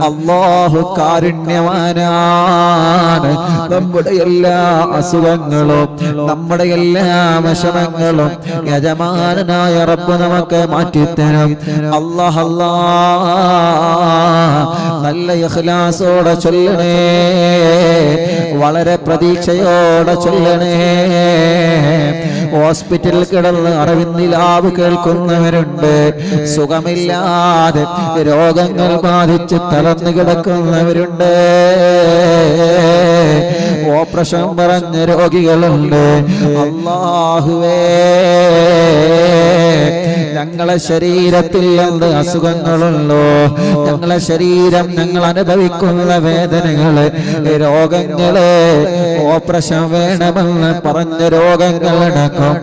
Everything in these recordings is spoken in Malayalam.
അല്ലാഹു കാരുണ്യവാനാണ്. നമ്മുടെ എല്ലാ അസുഖങ്ങളും നമ്മുടെ എല്ലാ വിഷമങ്ങളും യജമാനായ റബ്ബ് നമുക്ക് മാറ്റിത്തരും. അല്ലാഹ് നല്ല ഇഖ്ലാസോടെ ചൊല്ലണേ, വളരെ പ്രതീക്ഷയോടെ ചൊല്ലണേ. ഹോസ്പിറ്റലിൽ കിടന്ന് അറിവിന്നിലാവ് കേൾക്കുന്നവരുണ്ട്, സുഖമില്ലാതെ രോഗങ്ങൾ ബാധിച്ച് തളർന്നു കിടക്കുന്നവരുണ്ട്, ഓപ്പറേഷൻ പറഞ്ഞ രോഗികളുണ്ട്. അല്ലാഹുവേ, ഞങ്ങളെ ശരീരത്തിൽ എന്ത് അസുഖങ്ങളുണ്ടോ, ഞങ്ങളെ ശരീരം ഞങ്ങൾ അനുഭവിക്കുന്ന വേദനകള്, രോഗങ്ങള്, ഓപ്പറേഷൻ വേണമെന്ന് പറഞ്ഞ രോഗങ്ങളടക്കം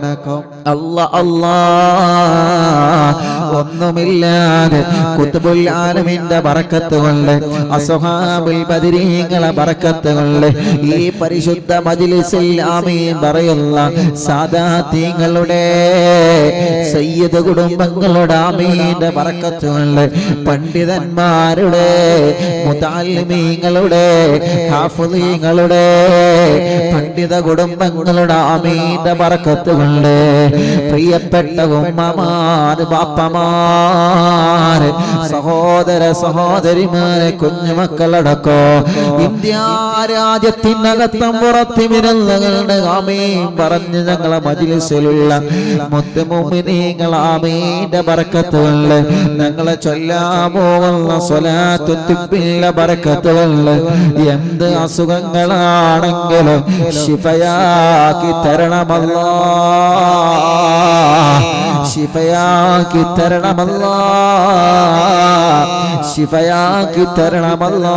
ഒന്നുമില്ലാതെ ഖുത്ബുൽ ആലമീന്റെ ബറക്കത്ത് കൊണ്ട്, അസ്ഹാബുൽ ബദരീങ്ങളെ ബറക്കത്ത് കൊണ്ട്, ഈ പരിശുദ്ധ മജ്ലിസിൽ ആമീൻ പറയുന്ന സാദാതീങ്ങളുടെ സയ്യിദ് കുടുംബങ്ങളുടെ ആമീന്റെ ബറക്കത്ത് കൊണ്ട്, പണ്ഡിതന്മാരുടെ മുതഅല്ലിമീങ്ങളുടെ ഹാഫിളീങ്ങളുടെ പണ്ഡിത കുടുംബങ്ങളുടെ ആമീന്റെ ബറക്കത്ത് കൊണ്ട്, പ്രിയപ്പെട്ട ഉമ്മമാർ, ബാപ്പമാര്, സഹോദര സഹോദരിമാരെ, കുഞ്ഞുമക്കളടക്കോ ഇന്ത്യ രാജ്യത്തിനകത്തും പുറത്തുമിരുന്നകളുടെ ആമീൻ പറഞ്ഞ് ഞങ്ങളെ മജ്ലിസിലുള്ള മുത്ത് മുഅ്മിനീങ്ങൾ ആമീന്റെ ബറക്കത്ത് കൊണ്ട്, ഞങ്ങളെ ചൊല്ലാൻ പോകുന്ന സ്വലാത്തു തിബ്ബിന്റെ ബറക്കത്ത് കൊണ്ട് എന്ത് അസുഖങ്ങളാണെങ്കിലും ശിഫയാക്കി തരണമല്ലാ, ശിഫയാക്കി തരണമല്ലാ, ശിഫയാക്കി തരണമല്ലാ.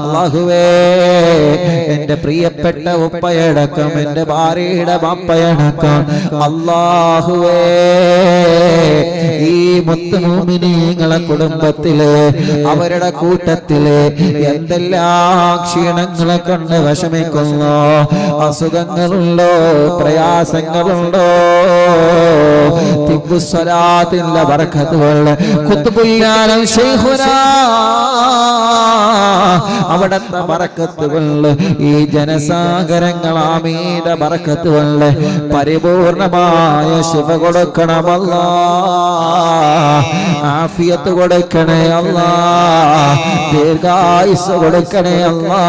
അല്ലാഹുവേ, എന്റെ പ്രിയപ്പെട്ട ഉപ്പയടക്കം എന്റെ ഭാര്യയുടെ ബാപ്പയടക്കം അല്ലാഹുവേ, ഈ മുത്ത് മുഅ്മിനീങ്ങളെ കുടുംബത്തില് അവരുടെ കൂട്ടത്തില് എന്തെല്ലാം ക്ഷീണങ്ങളെ കൊണ്ട് വിഷമിക്കുന്നു, അസുഖങ്ങളുണ്ടോ, പ്രയാസങ്ങളുണ്ടോ, തിബ്ബുസ്സലാത്തിന്റെ ബറക്കത്ത് കൊണ്ട് ഖുത്ബുൽ ആലം ശൈഖുനാ അവിടത്തെ ബറക്കത്ത് കൊണ്ട്, ഈ ജനസാഗരങ്ങൾ ആമീന്റെ ബറക്കത്ത് കൊണ്ട് പരിപൂർണമായ ശിഫ കൊടുക്കണമല്ലാ, ആഫിയത്ത് കൊടുക്കണേ അല്ലാ, ദീർഘായുസ് കൊടുക്കണേ അല്ലാ.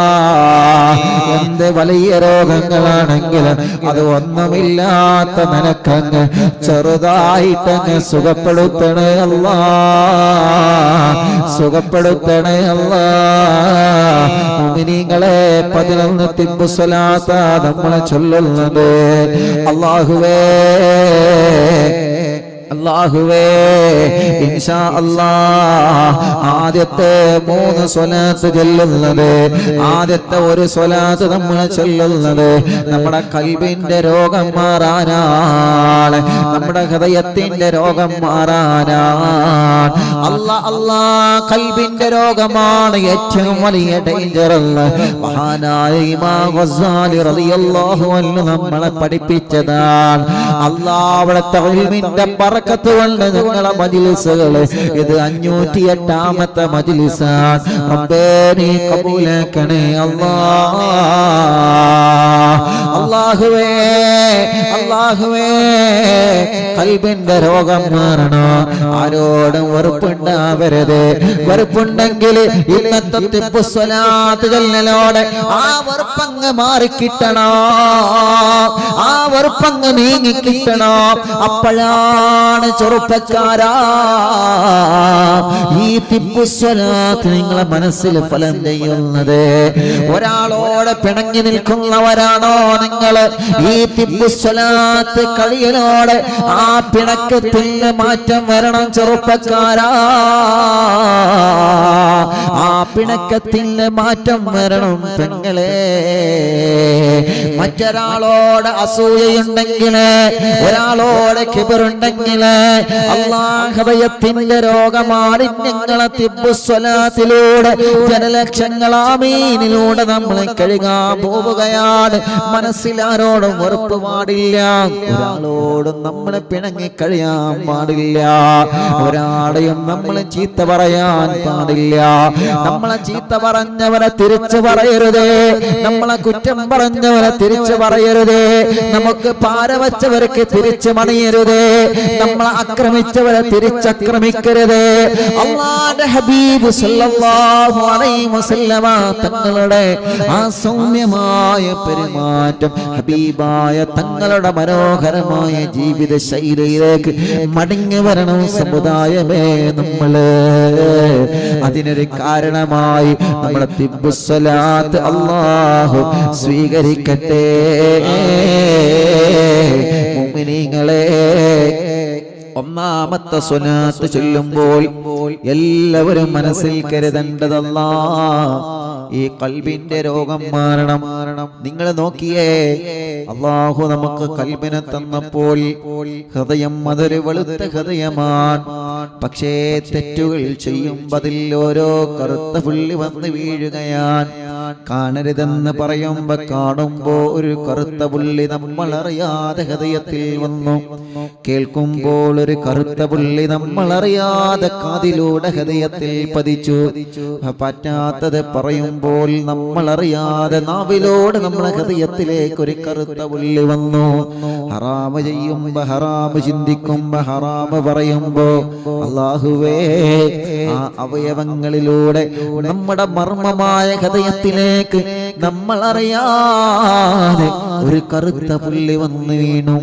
എന്ത് വലിയ രോഗങ്ങളാണെങ്കിലും അത് ഒന്നുമില്ലാത്ത നിനക്കങ്ങ് ചെറുതായിട്ടങ്ങ് സുഖപ്പെടുത്തണേ അല്ലാ, സുഖപ്പെടുത്തണേ അല്ലാ. മുഅ്മിനീങ്ങളെ 11 തിബ്ബു സ്വലാത്ത നമ്മളെ ചൊല്ലുന്നത്. അല്ലാഹുവേ, അല്ലാഹുവേ, ഇൻഷാ അല്ലാഹ് ആദ്യത്തെ 3 സ്വലാത്ത് ചൊല്ലുന്നത്, ആദ്യത്തെ ഒരു സ്വലാത്ത് നമ്മൾ ചൊല്ലുന്നത് നമ്മുടെ കൽബിന്റെ രോഗം മാറാനാണ്, നമ്മുടെ ഹൃദയത്തിന്റെ രോഗം മാറാനാണ്. കൽബിന്റെ രോഗമാണ് ഏറ്റവും വലിയ ഡേഞ്ചർ എന്ന് മഹാനായ ഇമാം ഗസാലി റളിയല്ലാഹു അൻഹു നമ്മളെ പഠിപ്പിച്ചതാണ്. അല്ലാഹുവിന്റെ ഇൽമിന്റെ ബറക്കത്ത് കൊണ്ട് ഞങ്ങളെ മജ്ലിസുകള് ഇത് 508ാമത്തെ മജ്ലിസാണ്. റബ്ബേ, നീ കബൂലാക്കണേ അല്ലാഹ്. അല്ലാഹുവേ, അല്ലാഹുവേ, കൽബിന്റെ രോഗം മാറണോ, ആരോടും വെറുപ്പുണ്ടാവരുത്. വെറുപ്പുണ്ടെങ്കിൽ ഇന്നത്തെ തിബ്ബു സ്വലാത്ത് ചൊല്ലലോടെ ആ വെറുപ്പങ്ങ് മാറിക്കിട്ടണോ, ആ വെറുപ്പങ്ങ് നീങ്ങിക്കിട്ടണോ. അപ്പോഴാണ് ചെറുപ്പക്കാരാ ഈ തിബ്ബു സ്വലാത്ത് നിങ്ങളെ മനസ്സിൽ ഫലം ചെയ്യുന്നത്. ഒരാളോട് പിണങ്ങി നിൽക്കുന്നവരാണോ നിങ്ങൾ? ഈ തിബ്ബു സ്വലാത്ത് കളിയലോടെ ആ പിണക്കത്തിന് മാറ്റം വരണം ചെറുപ്പക്കാരാ, ആ പിണക്കത്തിന് മാറ്റം വരണം പെങ്ങളെ. മറ്റൊരാളോട് അസൂയയുണ്ടെങ്കിൽ, ഒരാളോട് കിബറുണ്ടെങ്കിൽ, അല്ലാഹുവയത്തിന്റെ രോഗമാലിന്യങ്ങളെ തിബ്ബുസ്വലാത്തിലൂടെ ജനലക്ഷങ്ങൾ ആമീനിലൂടെ നമ്മൾ കഴുകാൻ പോവുകയാണ്. മനസ്സിലാരോടും വെറുപ്പ് പാടില്ല, ഒരാളോടും നമ്മളെ പിണങ്ങി കഴിയാൻ പാടില്ല, ഒരാളെയും നമ്മൾ ചീത്ത പറയാൻ പാടില്ല. നമ്മളെ ചീത്ത പറഞ്ഞവരെ തിരിച്ചു പറയരുതേ, നമ്മളെ കുറ്റം പറഞ്ഞവരെ തിരിച്ചു പറയരുതേ, നമുക്ക് പാരവച്ചവർക്ക് തിരിച്ചു മണിയരുതേ, നമ്മളെ ആക്രമിച്ചവരെ തിരിച്ചക്രമിക്കരുതേ. അല്ലാഹുവിന്റെ ഹബീബ് സല്ലല്ലാഹു അലൈഹി വസല്ലമ തങ്ങളുടെ ആ സൗമ്യമായ പെരുമാറ്റം, ഹബീബായ തങ്ങളുടെ മനോഹരമായ ജീവിത ശൈലിയിലേക്ക് മടങ്ങി വരണം സമുദായമേ. നമ്മള് അതിനൊരു കാരണമായി നമ്മളെ തിബ്ബുസ്സലാത്ത് അല്ലാഹു സ്വീകരിക്കട്ടെ. മുഅ്മിനീങ്ങളെ, ഒന്നാമത്തെ സ്വലാത്ത് ചൊല്ലുമ്പോൾ എല്ലാവരും മനസ്സിൽ കരുതേണ്ടതല്ലാ, ഈ ഖൽബിന്റെ രോഗം മാറണം. നിങ്ങൾ നോക്കിയേ, അല്ലാഹു നമുക്ക് ഖൽബിനെ തന്നപ്പോൾ ഹൃദയം അതൊരു വെളുത്ത ഹൃദയമാണ്. പക്ഷേ തെറ്റുകൾ ചെയ്യുമ്പോൾ അതിൽ ഓരോ കറുത്ത പുള്ളി വന്ന് വീഴുകയാണ്. കാണരുതെന്ന് പറയുമ്പോ കാണുമ്പോ ഒരു കറുത്ത പുള്ളി നമ്മൾ അറിയാതെ ഹൃദയത്തിൽ വന്നു. കേൾക്കുമ്പോൾ ഒരു കറുത്ത പുള്ളി നമ്മൾ അറിയാതെ കാതിലൂടെ ഹൃദയത്തിൽ പതിച്ചു. പറ്റാത്തത് പറയുമ്പോൾ നമ്മൾ അറിയാതെ നാവിലൂടെ നമ്മളെ ഹൃദയത്തിലേക്ക് ഒരു കറുത്ത പുള്ളി വന്നു. ഹറാമ് ചെയ്യുമ്പോ ഹറാമ് ചിന്തിക്കുമ്പോ ഹറാമ് പറയുമ്പോ അല്ലാഹുവേ, ആ അവയവങ്ങളിലൂടെ നമ്മുടെ മർമ്മമായ ഹൃദയത്തിലേക്ക് നമ്മൾ അറിയാതെ ഒരു കറുത്ത പുള്ളി വന്നു വീണു.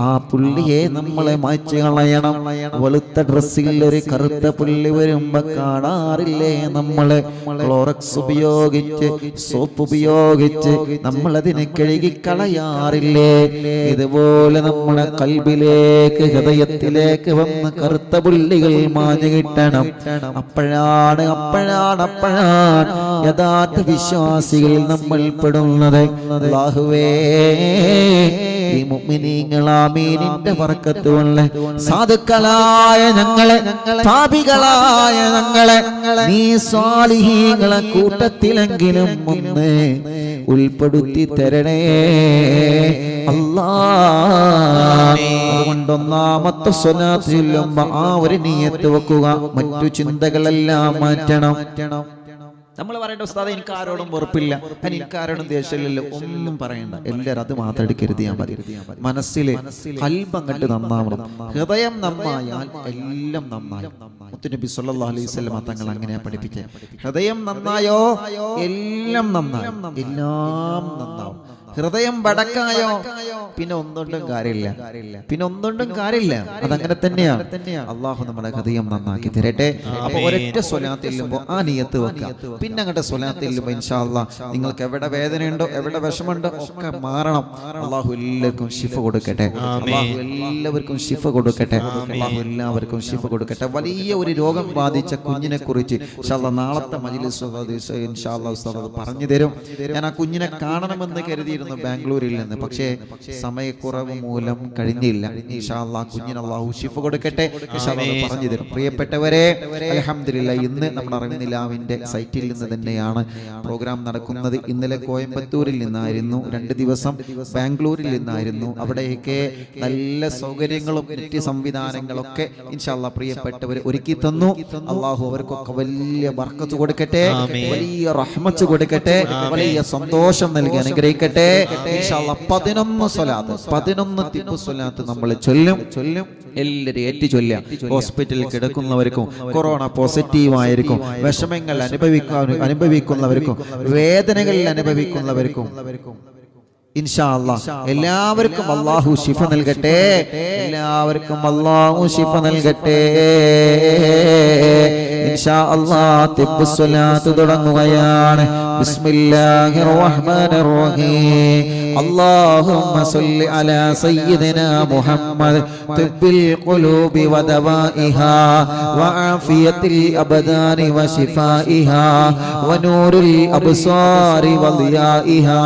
ആ പുള്ളിയെ നമ്മളെ മായ്ച്ചു കളയണം. വെളുത്ത ഡ്രസ്സിൽ ഒരു കറുത്ത പുള്ളി വരുമ്പോ കാണാറില്ലേ നമ്മള് ക്ലോറക്സ് ഉപയോഗിച്ച്, സോപ്പ് ഉപയോഗിച്ച് നമ്മളതിനെ കഴുകി കളയാറില്ലേ? ഇതുപോലെ നമ്മളെ ഖൽബിലേക്ക്, ഹൃദയത്തിലേക്ക് വന്ന് കറുത്ത പുള്ളികൾ മാഞ്ഞു കിട്ടണം. അപ്പോഴാണ് യഥാർത്ഥ വിശ്വാസികളിൽ നമ്മൾ പെടുന്നത്. അല്ലാഹുവേ, ഈ മുഅ്മിനീങ്ങൾ ആമീനിന്റെ ബർക്കത്ത് കൊണ്ട് സാധുക്കളായ ഞങ്ങളെ, പാപികളായ ഞങ്ങളെ നീ സ്വാലിഹീങ്ങളെ കൂട്ടത്തിലെങ്കിലും ഒന്ന് ഉൾപ്പെടുത്തി തരണേ അല്ലാഹ്. അതുകൊണ്ട് ഒന്നാമത്തെ സ്വലാത്ത് ചൊല്ലുമ്പോ ആ ഒരു നിയ്യത്ത് വെക്കുക, മറ്റു ചിന്തകളെല്ലാം മാറ്റണം. നമ്മൾ പറയേണ്ട ഉസ്താദേ, എനിക്ക് ആരോടും വെറുപ്പില്ല, എനിക്ക് ആരോടും ദേഷ്യമില്ലല്ലോ, ഒന്നും പറയണ്ട. എല്ലാവരും അത് മാത്രം എടുക്കരുതിയാൽ മതി. മനസ്സിൽ ഖൽബ് അങ്ങട്ട് നന്നാവണം. ഹൃദയം നന്നായാൽ എല്ലാം നന്നായി. മുത്തുനബി സല്ലല്ലാഹു അലൈഹി വസല്ലം തങ്ങൾ അങ്ങനെയാ പഠിപ്പിച്ചത്. ഹൃദയം നന്നായോ എല്ലാം നന്നായി, എല്ലാം നന്നാവും. ഹൃദയം വടക്കായോ പിന്നെ ഒന്നുകൊണ്ടും കാര്യമില്ല, അതങ്ങനെ തന്നെയാണ്. അള്ളാഹു നമ്മുടെ ഹൃദയം നന്നാക്കി തരട്ടെ. അപ്പൊ ഒരൊറ്റ സ്വലാത്ത് ചെല്ലുമ്പോൾ ആ നിയത്ത് വെക്കാം. പിന്നെ അങ്ങോട്ട് സ്വലാത്ത് ചെല്ലുമ്പോൾ ഇൻഷാ അല്ലാഹ് നിങ്ങൾക്ക് എവിടെ വേദനയുണ്ടോ, എവിടെ വിഷമുണ്ടോ ഒക്കെ മാറണം. അള്ളാഹു എല്ലാവർക്കും ശിഫ കൊടുക്കട്ടെ. അള്ളാഹു എല്ലാവർക്കും ശിഫ കൊടുക്കട്ടെ. അള്ളാഹു എല്ലാവർക്കും ശിഫ കൊടുക്കട്ടെ. വലിയ ഒരു രോഗം ബാധിച്ച കുഞ്ഞിനെ കുറിച്ച് ഇൻഷാ അല്ലാഹ് നാളത്തെ മജ്‌ലിസ് ഇൻഷാ അല്ലാഹ് ഉസ്താദ് പറഞ്ഞു തരും. ഞാൻ ആ കുഞ്ഞിനെ കാണണമെന്ന് കരുതിയിരുന്നു ബാംഗ്ലൂരിൽ നിന്ന്, പക്ഷേ സമയക്കുറവ് മൂലം കഴിഞ്ഞില്ല. ഇൻഷാ അല്ലാഹ് കുഞ്ഞിന് അല്ലാഹു ശിഫ കൊടുക്കട്ടെ. ഇൻഷാ അല്ലാഹ് പറഞ്ഞു തരും. പ്രിയപ്പെട്ടവരെ, അൽഹംദുലില്ലാഹ് ഇന്ന് നമ്മുടെ അറിവിനിലാവിന്റെ സൈറ്റിൽ നിന്ന് തന്നെയാണ് പ്രോഗ്രാം നടക്കുന്നത്. ഇന്നലെ കോയമ്പത്തൂരിൽ നിന്നായിരുന്നു, 2 ദിവസം ബാംഗ്ലൂരിൽ നിന്നായിരുന്നു. അവിടെയൊക്കെ നല്ല സൗകര്യങ്ങളും നെറ്റ് സംവിധാനങ്ങളൊക്കെ ഇൻഷാ അല്ലാഹ് പ്രിയപ്പെട്ടവർ ഒരുക്കി തന്നു. അല്ലാഹു അവർക്കൊക്കെ വലിയ ബർക്കത്ത് കൊടുക്കട്ടെ, വലിയ റഹ്മത്ത് കൊടുക്കട്ടെ, വലിയ സന്തോഷം നൽകി അനുഗ്രഹിക്കട്ടെ. ഇൻഷാ അല്ലാഹ് 11 തിബ്ബ് സ്വലാത്ത് നമ്മൾ ചൊല്ലും. എല്ലാവരും ഏറ്റു ചൊല്ലുക. ഹോസ്പിറ്റലിൽ കിടക്കുന്നവർക്കും, കൊറോണ പോസിറ്റീവ് ആയിരിക്കും, വിഷമങ്ങൾ അനുഭവിക്കുന്നവർക്കും, വേദനകൾ അനുഭവിക്കുന്നവർക്കും ഇൻഷാ അല്ലാഹ് എല്ലാവർക്കും അല്ലാഹു ശിഫ നൽകട്ടെ. എല്ലാവർക്കും അല്ലാഹു ശിഫ നൽകട്ടെ ഇൻഷാ അല്ലാഹ്. തിബ്ബ് സ്വലാത്ത് തുടങ്ങുകയാണ്. ബിസ്മില്ലാഹിർ റഹ്മാനിർ റഹീം. اللهم صل على سيدنا محمد طب القلوب ودوائها وعافية الأبدان وشفائها ونور الأبصار وضيائها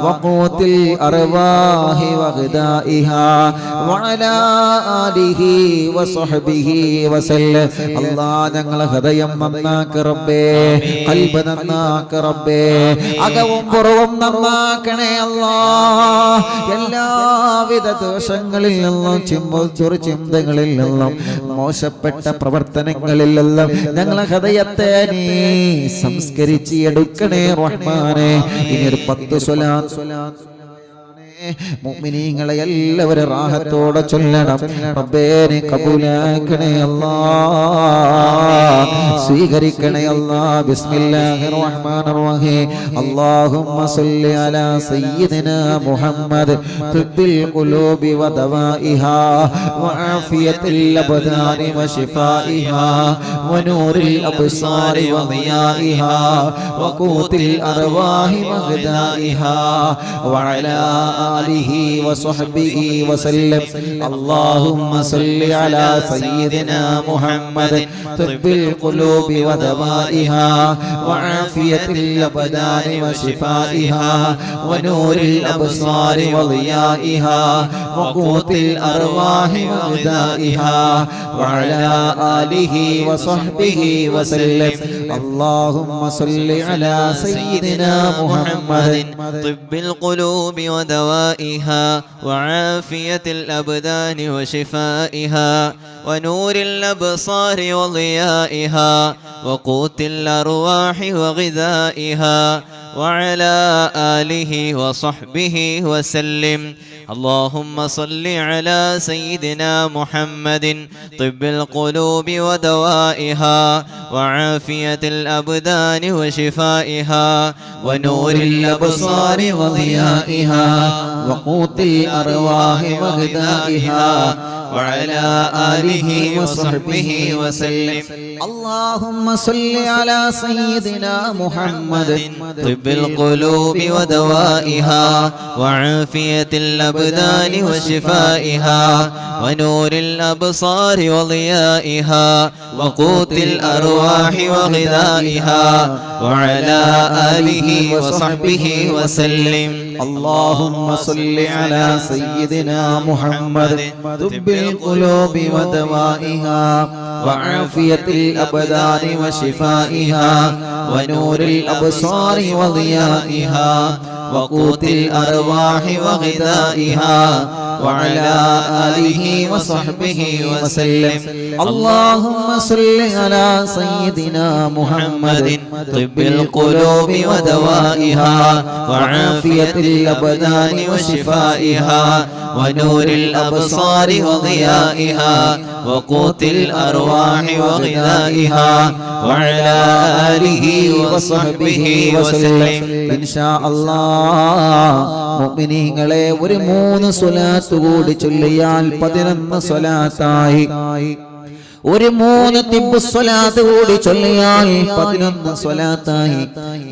وقوت الأرواح وغذائها وعلى آله وصحبه وسلم. الله ഞങ്ങളെ ഹൃദയം നന്നാക്ക് റബ്ബേ, ഖൽബ് നന്നാക്ക് റബ്ബേ, അകവും പുറവും നന്നാക്കണേ അല്ലാഹ്. എല്ലാവിധ ദോഷങ്ങളിൽ നിന്നും ചിന്തകളിൽ നിന്നും മോശപ്പെട്ട പ്രവർത്തനങ്ങളിൽ നിന്നും ഞങ്ങളെ ഹൃദയത്തെ നീ സംസ്കരിച്ച് എടുക്കണേ റഹ്മാനേ. ഇനിയൊരു 10 സ്വലാത്ത് മുഅ്മിനീങ്ങളെ എല്ലാവരും റാഹത്തോടെ ചൊല്ലണം. റബ്ബേ നീ കബൂലാക്കണേ അല്ലാഹ്, സ്വീകരിക്കണേ അല്ലാഹ്. ബിസ്മില്ലാഹിർ റഹ്മാനിർ റഹീം. അല്ലാഹുമ്മ സ്വല്ലി അലാ സയ്യിദിനാ മുഹമ്മദ് തിബ്ബിൽ ഖുലൂബി വദവാഇഹാ വആഫിയത്തിൽ അബ്ദാനി വശിഫാഇഹാ വനൂറിൽ അബ്സാരി വദിയാഇഹാ വഖൂത്തിൽ അർവാഹി വഗ്ദാഇഹാ വഅലാ آله وصحبه وسلم. اللهم صل على سيدنا محمد طب القلوب ودوائها وعافية الأبدان وشفائها ونور الأبصار وضيائها وقوت الأرواح وغذائها وعلى آله وصحبه وسلم. اللهم صل على سيدنا محمد طب القلوب ودوائها وعافية الأبدان وشفائها ونور الأبصار وضيائها وقوت الأرواح وغذائها وعلى آله وصحبه وسلم. اللهم صل على سيدنا محمد طب القلوب ودوائها وعافية الأبدان وشفائها ونور الأبصار وضيائها وقوت الأرواح وغذائها وعلى آله وصحبه وسلم. اللهم صل على سيدنا محمد طب القلوب ودوائها وعافية الأبدان وشفائها ونور الأبصار وضيائها وقوت الأرواح وغذائها وعلى آله وصحبه وسلم. اللهم صل على سيدنا محمد طب القلوب ودوائها وعافية الأبدان وشفائها ونور الأبصار وضيائها وقوت الأرواح وغذائها وعلى آله وصحبه وسلم. اللهم صل على سيدنا محمد طب القلوب ودوائها وعافية الأبدان وشفائها ونور الأبصار وضيائها وقوت الأرواح وغذائها وعلى آله وصحبه وسلم. إن شاء الله മുഅ്മിനീങ്ങളെ ഒരു 3 സ്വലാത്ത് കൂടി ചൊല്ലിയാൽ 11 സ്വലാത്തായി. ഒരു 3 തിബ്ബ് സ്വലാത്ത് കൂടി ചൊല്ലിയാൽ 11 സ്വലാത്തായി.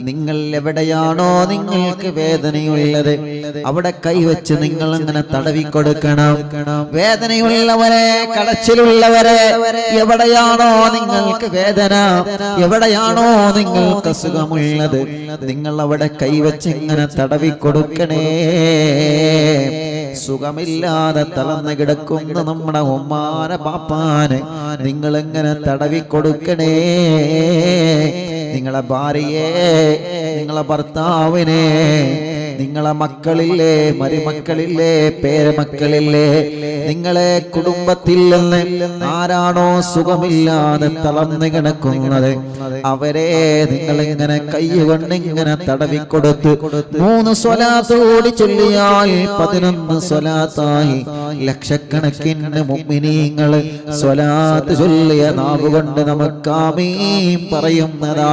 നിങ്ങൾ എവിടെയാണോ നിങ്ങൾക്ക് വേദനയുള്ളത് അവിടെ കൈവച്ച് നിങ്ങൾ അങ്ങനെ തടവിക്കൊടുക്കണം. വേദനയുള്ളവരെ, കടച്ചിലുള്ളവരെ, എവിടെയാണോ നിങ്ങൾക്ക് വേദന, എവിടെയാണോ നിങ്ങൾക്ക് അസുഖമുള്ളത് നിങ്ങൾ അവിടെ കൈവച്ച് ഇങ്ങനെ തടവിക്കൊടുക്കണേ. സുഖമില്ലാതെ തളർന്നു കിടക്കുന്ന നമ്മുടെ ഉമ്മാനെ പാപ്പാന് നിങ്ങൾ എങ്ങനെ തടവിക്കൊടുക്കണേ. നിങ്ങളെ ഭാര്യയെ, നിങ്ങളെ ഭർത്താവിനെ, നിങ്ങളെ മക്കളില്ലേ, മരുമക്കളില്ലേ, പേരമക്കളില്ലേ, നിങ്ങളെ കുടുംബത്തിൽ നിന്ന് ആരാണോ സുഖമില്ലാതെ തളർന്നു കിടക്കുന്നത് അവരെ നിങ്ങൾ ഇങ്ങനെ കൈകൊണ്ട് ഇങ്ങനെ തടവിക്കൊടുത്ത് 3 സ്വലാത്ത് കൂടി ചൊല്ലിയാൽ 11 സ്വലാത്തായി. ലക്ഷക്കണക്കിന് മുഅ്മിനീങ്ങൾ സ്വലാത്ത് ചൊല്ലിയ നാവുകൊണ്ട് നമുക്ക് ആമീൻ പറയുന്നതാ.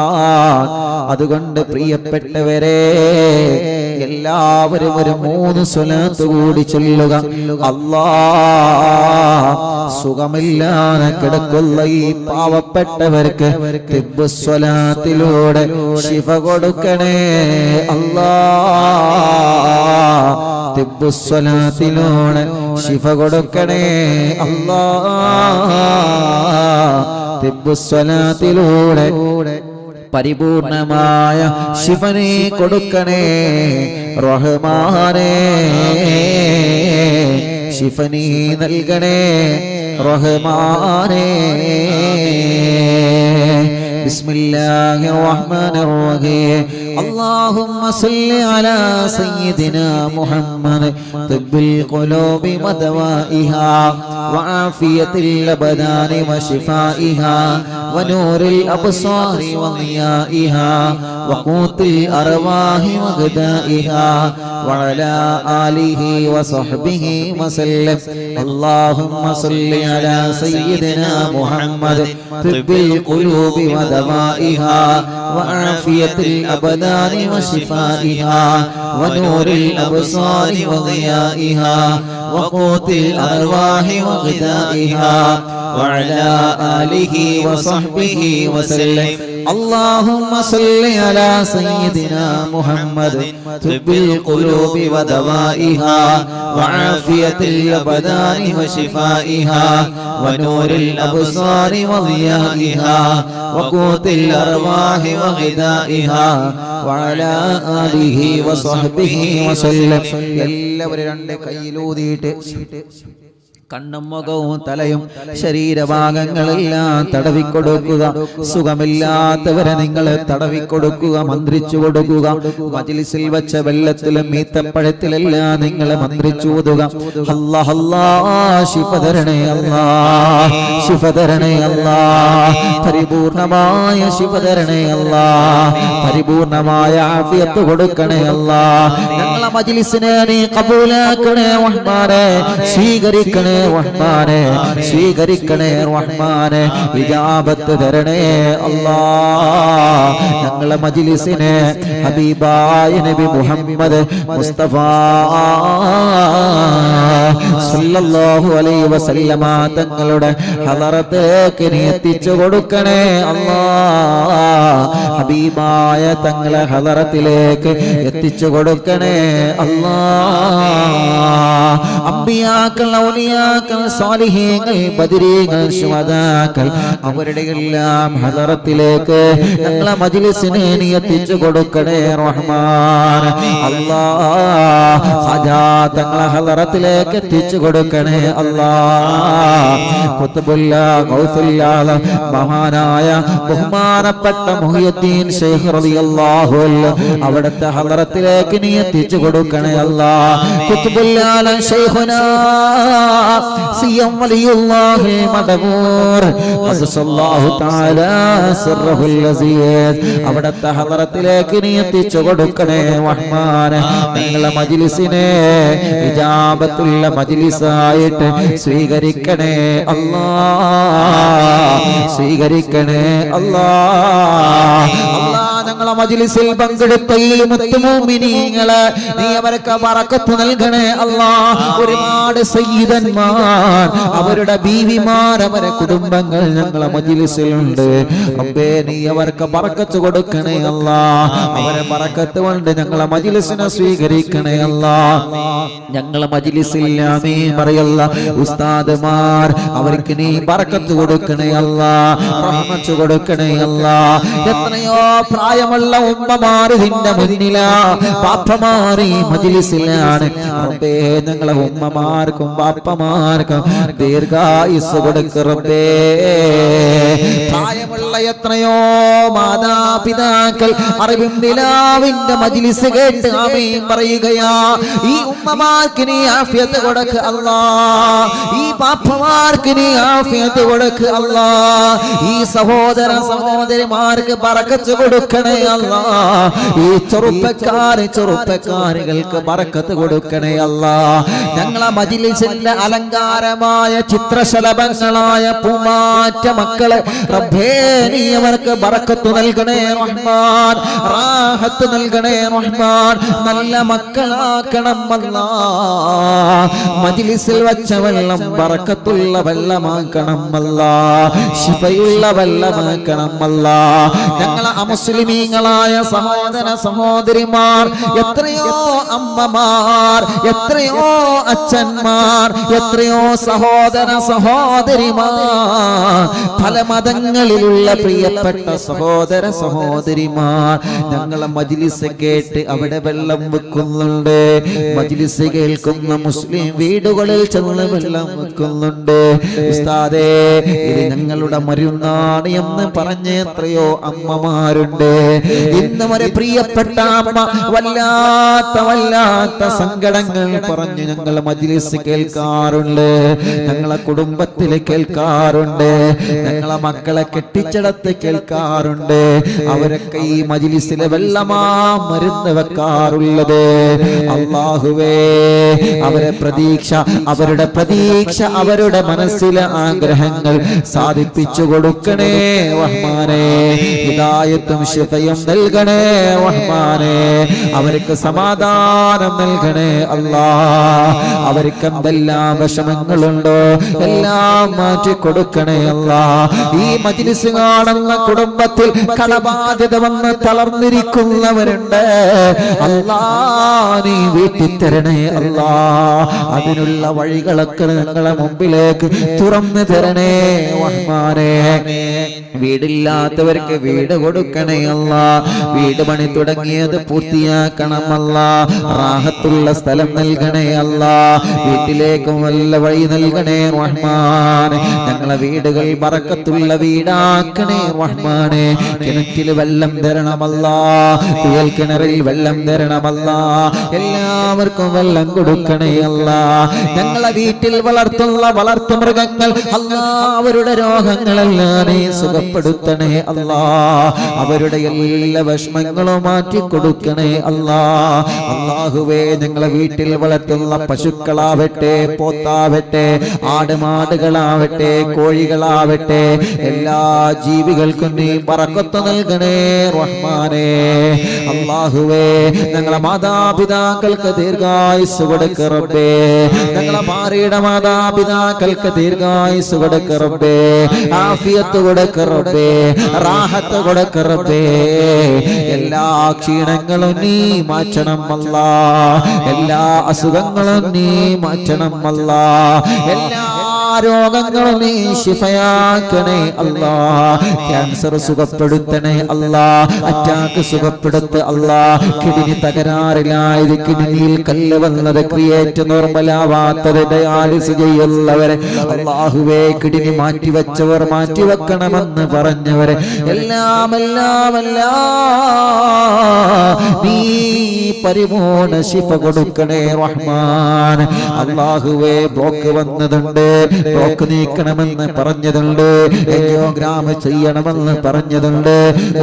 അതുകൊണ്ട് പ്രിയപ്പെട്ടവരെ, എല്ലാവരും ഒരു 3 സ്വലാത്ത് കൂടി ചൊല്ലുക. അല്ലാഹ് സുഖമില്ലാതെ കിടക്കുന്ന ഈ പാവപ്പെട്ടവർക്ക് തിബ്ബു സ്വലാത്തിലൂടെ ശിഫ കൊടുക്കണേ അല്ലാഹ്. തിബ്ബു സ്വലാത്തിലൂടെ ശിഫ കൊടുക്കണേ അല്ലാഹ്. തിബ്ബു സ്വലാത്തിലൂടെ പരിപൂർണമായ ശിഫനെ കൊടുക്കണേ റഹ്മാനേ. ശിഫനി നൽകണേ റഹ്മാനേ. ബിസ്മില്ലാഹിർ റഹ്മാനിർ റഹീം. اللهم صل على سيدنا محمد طب القلوب ودوائها وعافية الأبدان وشفائها ونور الأبصار وضيائها وقوت الأرواح وغذائها وعلى آله وصحبه وسلم. اللهم صل على سيدنا محمد طب القلوب ودوائها وعافية الأبدان وشفائها ونور الأبصار وضيائها وقوت الأرواح وغذائها وعلى آله وصحبه وسلم. اللهم صل على سيدنا محمد طب القلوب ودوائها وعافية الأبدان وشفائها ونور الأبصار وضيائها وقوت الأرواح وغذائها وعلى آله وصحبه وسلم. എല്ലാവരും രണ്ട് കൈയിലൂതിയിട്ട് കണ്ണും മുഖവും തലയും ശരീരഭാഗങ്ങളെല്ലാം തടവിക്കൊടുക്കുക. സുഖമില്ലാത്തവരെ നിങ്ങൾ തടവിക്കൊടുക്കുക, മന്ത്രിച്ചു കൊടുക്കുക. മജ്ലിസിൽ വെച്ച വെള്ളത്തിലും ഈത്തപ്പഴത്തിലെല്ലാം നിങ്ങൾ മന്ത്രിച്ചൂതുക. അല്ലാഹ് അല്ലാഹ് ശിഫ തരണേ അല്ലാഹ്, ശിഫ തരണേ അല്ലാഹ്, പരിപൂർണമായ ശിഫ തരണേ അല്ലാഹ്, പരിപൂർണമായ ആഫിയത്ത് കൊടുക്കണേ അല്ലാഹ്. ഞങ്ങളെ മജ്ലിസിനെ നീ ഖബൂലാക്കണേ റഹ്മാനേ, സ്വീകരിക്കണേ റഹ്മാനേ, സ്വീകരിക്കണേ റഹ്മാനേ, ഇജാബത്ത് തരണേ അല്ലാഹ്. ഞങ്ങളെ മജ്ലിസിനെ ഹബീബായ നബി മുഹമ്മദ് മുസ്തഫ സല്ലല്ലാഹു അലൈഹി വസല്ലമ തങ്ങളുടെ ഹളറത്തേക്ക് നീ എത്തിച്ചു കൊടുക്കണേ അല്ലാഹ്. ഹബീബായ തങ്ങളെ ഹളറത്തിലേക്ക് എത്തിച്ചു കൊടുക്കണേ അല്ലാഹ്. അംബിയാക്കൾ, ഔലിയാക്കൾ, സാലിഹീങ്ങൾ, ബദരീങ്ങൾ, ശുഹദാക്കൾ അവരുടെ എല്ലാം ഹളറത്തിലേക്ക് ഞങ്ങളെ മജ്ലിസിനെ നീ എത്തിച്ചു കൊടുക്കണേ റഹ്മാൻ അല്ലാഹ്. ഖജാ തങ്ങളെ ഹളറത്തിലേക്ക് എത്തിച്ചു കൊടുക്കണേ അല്ലാഹ്. ഖുത്ബുല്ലാ ഗൗസുല്ലാ മഹാനായ ബഹുമാനപ്പെട്ട മുഹിയുദ്ദീൻ ശൈഖ് റളിയല്ലാഹു അൻഹു അവിടുത്തെ ഹളറത്തിലേക്ക് നീ എത്തിച്ചു കൊടുക്കണേ അല്ലാഹ്. ഖുത്ബുല്ലാ ശൈഖുനാ സിയം വലിയുല്ലാഹി മദബൂർ ഖദ്സല്ലാഹു തആല സിർറുൽ അസീസ് അവിടുത്തെ ഹളറത്തിലേക്ക് നീ എത്തിച്ചു കൊടുക്കണേ റഹ്മാൻ. ഞങ്ങളെ മജ്ലിസിനെ ഇജാബത്തുള്ള മജ്ലിസായിട്ട് സ്വീകരിക്കണേ അല്ലാഹ്, സ്വീകരിക്കണേ അല്ലാഹ്. അല്ലാഹ് ഞങ്ങളെ മജ്ലിസിൽ പങ്കെടുത്ത ഈ മുഅ്മിനീങ്ങളെ നീ അവർക്ക് ബറക്കത്ത് നൽകണേ അല്ലാഹ്. ഒരുപാട് സയ്യിദന്മാർ, അവരുടെ ബീവിമാർ, അവരുടെ കുടുംബങ്ങൾ ഞങ്ങളെ മജ്ലിസിലുണ്ട്. റബ്ബേ നീ അവർക്ക് ബറക്കത്ത് കൊടുക്കണേ അല്ലാഹ്. അവരെ ബറക്കത്ത് കൊണ്ട് ഞങ്ങളെ മജ്ലിസിനെ സ്വീകരിക്കണേ അല്ലാഹ്. ഞങ്ങളെ മജ്ലിസിൽ ആമീൻ പറയല്ല ഉസ്താദുമാർ, അവർക്ക് നീ ബറക്കത്ത് കൊടുക്കണേ അല്ലാഹ്, റഹ്മത്ത് കൊടുക്കണേ അല്ലാഹ്. എത്രയോ പ്രായമുള്ള ഉമ്മമാർ ഇതിന്റെ മുന്നിലാ, പാപ്പമാർ ഈ മജ്ലിസിലാണ്. റബ്ബേ ഞങ്ങളെ ഉമ്മമാർക്കും പാപ്പമാർക്കും ദീർഘായുസ് കൊടുക്ക് റബ്ബേ. പ്രായമുള്ള എത്രയോ മാതാപിതാക്കൾ അറിവും നിലാവിന്റെ മജ്ലിസ് കേട്ട് ആമീൻ പറയുകയാ. ഈ ഉമ്മമാർക്ക് നീ ആഫിയത്ത് കൊടുക്ക് അല്ലാഹ്, ഈ പാപ്പമാർക്ക് നീ ആഫിയത്ത് കൊടുക്ക് അല്ലാഹ്. ഈ സഹോദര സഹോദരിമാർക്ക് ബറക്കത്ത് കൊടുക്കണേ അല്ലാഹ്. ഈ ചെറുപ്പക്കാരികൾക്ക് ബറക്കത്ത് കൊടുക്കണേ അല്ലാഹ്. ഞങ്ങളെ മജ്ലിസിന്റെ അലങ്കാരമായ ചിത്രശലഭങ്ങളായ പൂമാറ്റ മക്കളെ റബ്ബേ നീ അവർക്ക് ബറക്കത്ത് നൽകണേ റഹ്മാൻ, റാഹത്ത് നൽകണേ റഹ്മാൻ, നല്ല മക്കളാക്കണം അല്ലാഹ്. മജ്ലിസിൽ വച്ച വെള്ളം ബറക്കത്തുള്ള വെള്ളമാക്കണം അല്ലാഹ്, ശിഫയുള്ള വെള്ളമാക്കണം അല്ലാഹ്. ഞങ്ങളെ അമുസ്ലിമീങ്ങളായ സഹോദര സഹോദരിമാർ, എത്രയോ അമ്മമാർ, എത്രയോ അച്ഛന്മാർ, എത്രയോ സഹോദര സഹോദരിമാർ, പല മതങ്ങളിലുള്ള പ്രിയപ്പെട്ട സഹോദര സഹോദരിമാർ ഞങ്ങളെ മജ്ലിസ് കേട്ട് അവിടെ വെള്ളം വെക്കുന്നുണ്ട്. മജ്ലിസ് കേൾക്കുന്ന മുസ്ലിം വീടുകളിൽ ചെന്ന് വെള്ളം വെക്കുന്നുണ്ട്. ഉസ്താദേ, ഇത് ഞങ്ങളുടെ മരുന്നാണ് എന്ന് പറഞ്ഞ എത്രയോ അമ്മമാരുണ്ട്. ഇന്ന് വരെ പ്രിയപ്പെട്ട അമ്മ വല്ലാത്ത സങ്കടങ്ങൾ പറഞ്ഞ് ഞങ്ങൾ മജ്ലിസ് കേൾക്കാറുണ്ട്, ഞങ്ങളെ കുടുംബത്തിൽ കേൾക്കാറുണ്ട്, ഞങ്ങളെ മക്കളെ കെട്ടിച്ചടത്ത് കേൾക്കാറുണ്ട്. അവരൊക്കെ ഈ മജ്ലിസിലെ വെള്ളമാ മരുന്ന് വെക്കാറുള്ളത്. അല്ലാഹുവേ, അവരുടെ പ്രതീക്ഷ അവരുടെ മനസ്സിലെ ആഗ്രഹങ്ങൾ സാധിപ്പിച്ചു കൊടുക്കണേ റഹ്മാനേ. ഹിദായത്തും ശിഫയും നൽകണേ റഹ്മാനേ. അവർക്ക് സമാധാനം നൽകണേ അല്ലാഹ്. അവർക്ക് എന്തെല്ലാം വിഷമങ്ങളുണ്ടോ എല്ലാം മാറ്റി കൊടുക്കണേ അല്ലാഹ്. ഈ മജ്ലിസ് കാണുന്ന കുടുംബത്തിൽ കടബാധ്യത വന്ന് തളർന്നിരിക്കുന്നവരുണ്ട് അല്ലാഹ്, നീ വീട്ടിൽ തരണേ അല്ലാഹ്. അതിനുള്ള വഴികളൊക്കെ ഞങ്ങളെ മുമ്പിലേക്ക് തുറന്നു തരണേ റഹ്മാനേ. വീടില്ലാത്തവർക്ക് വീട് കൊടുക്കണേ അല്ലാഹ്. വീട് പണി തുടങ്ങിയത് പൂർത്തിയാക്കണം അല്ലാഹ്. റാഹത്തുള്ള സ്ഥലം നൽകണേ അല്ലാഹ്. വീട്ടിലേക്കും വല്ല വഴി നൽകണേ റഹ്മാൻ. ഞങ്ങളെ വീടുകൾ ബറക്കത്തുള്ള വീടാക്കണേ റഹ്മാനെ. കിണറ്റിൽ വെള്ളം തരണമല്ലാഹ്, കുഴൽ കിണറിൽ വെള്ളം തരണമല്ലാഹ്. എല്ലാവർക്കും വെള്ളം കൊടുക്കണേ അല്ലാഹ്. ഞങ്ങളെ വീട്ടിൽ വളർത്തുള്ള വളർത്തുമൃഗങ്ങൾ അല്ലാഹ്, അവരുടെ രോഗങ്ങളെല്ലാം നീ സുഖപ്പെടുത്തണേ അല്ലാഹ്. അവരുടെ എല്ലാ വിഷമങ്ങളും മാറ്റി കൊടുക്കണേ അല്ലാഹ്. അല്ലാഹുവേ, ഞങ്ങളെ വീട്ടിൽ വളർത്തുന്ന പശുക്കളാവട്ടെ, പോത്താവട്ടെ, ആടുമാടുകളാവട്ടെ, കോഴികളാവട്ടെ, എല്ലാ ജീവികൾക്കും നീ ബറക്കത്ത് നൽകണേ റഹ്മാനേ. അല്ലാഹുവേ, ഞങ്ങളെ മാതാപിതാക്കൾക്ക് ദീർഘായുസ്സ് കൊടുക്ക് റബ്ബേ. ഞങ്ങളെ ഭാര്യയുടെ മാതാപിതാക്കൾക്ക് ദീർഘായുസ്സ് കൊടുക്ക് റബ്ബേ. ആഫിയത്ത് കൊടുക്ക് റബ്ബേ, റാഹത്ത് കൊടുക്ക് റബ്ബേ. എല്ലാ ക്ഷീണങ്ങളും നീ മാറ്റണം അല്ലാഹ്. എല്ലാ അസുഖങ്ങളും നീ മാറ്റണം അല്ലാഹ്. എല്ലാ രോഗങ്ങളും നീ ശിഫയാക്കണേ അല്ലാഹ്. ക്യാൻസർ സുഖപ്പെടുത്തണേ അല്ലാഹ്. അറ്റാക്ക് സുഖപ്പെടുത്ത് അല്ലാഹ്. കിഡ്നി തകരാറിലായത്, കിഡ്നിയിൽ കല്ല് വന്നത്, ക്രിയേറ്റ് നോർമലാവാത്തത്, ഡയാലിസ് ചെയ്യുന്നവരെ അല്ലാഹുവേ, കിഡ്നി മാറ്റിവെച്ചവർ മാറ്റിവെക്കണമെന്ന് പറഞ്ഞവരെ എല്ലാം നീ പരിപൂർണ ശിഫ കൊടുക്കണേ റഹ്മാൻ. അല്ലാഹുവേ, ബ്ലോക്ക് വന്നതുണ്ട്, ബ്ലോക്ക് നീക്കണമെന്ന് പറഞ്ഞതുണ്ട്, എൻജിയോഗ്രാം ചെയ്യണമെന്ന് പറഞ്ഞതുണ്ട്.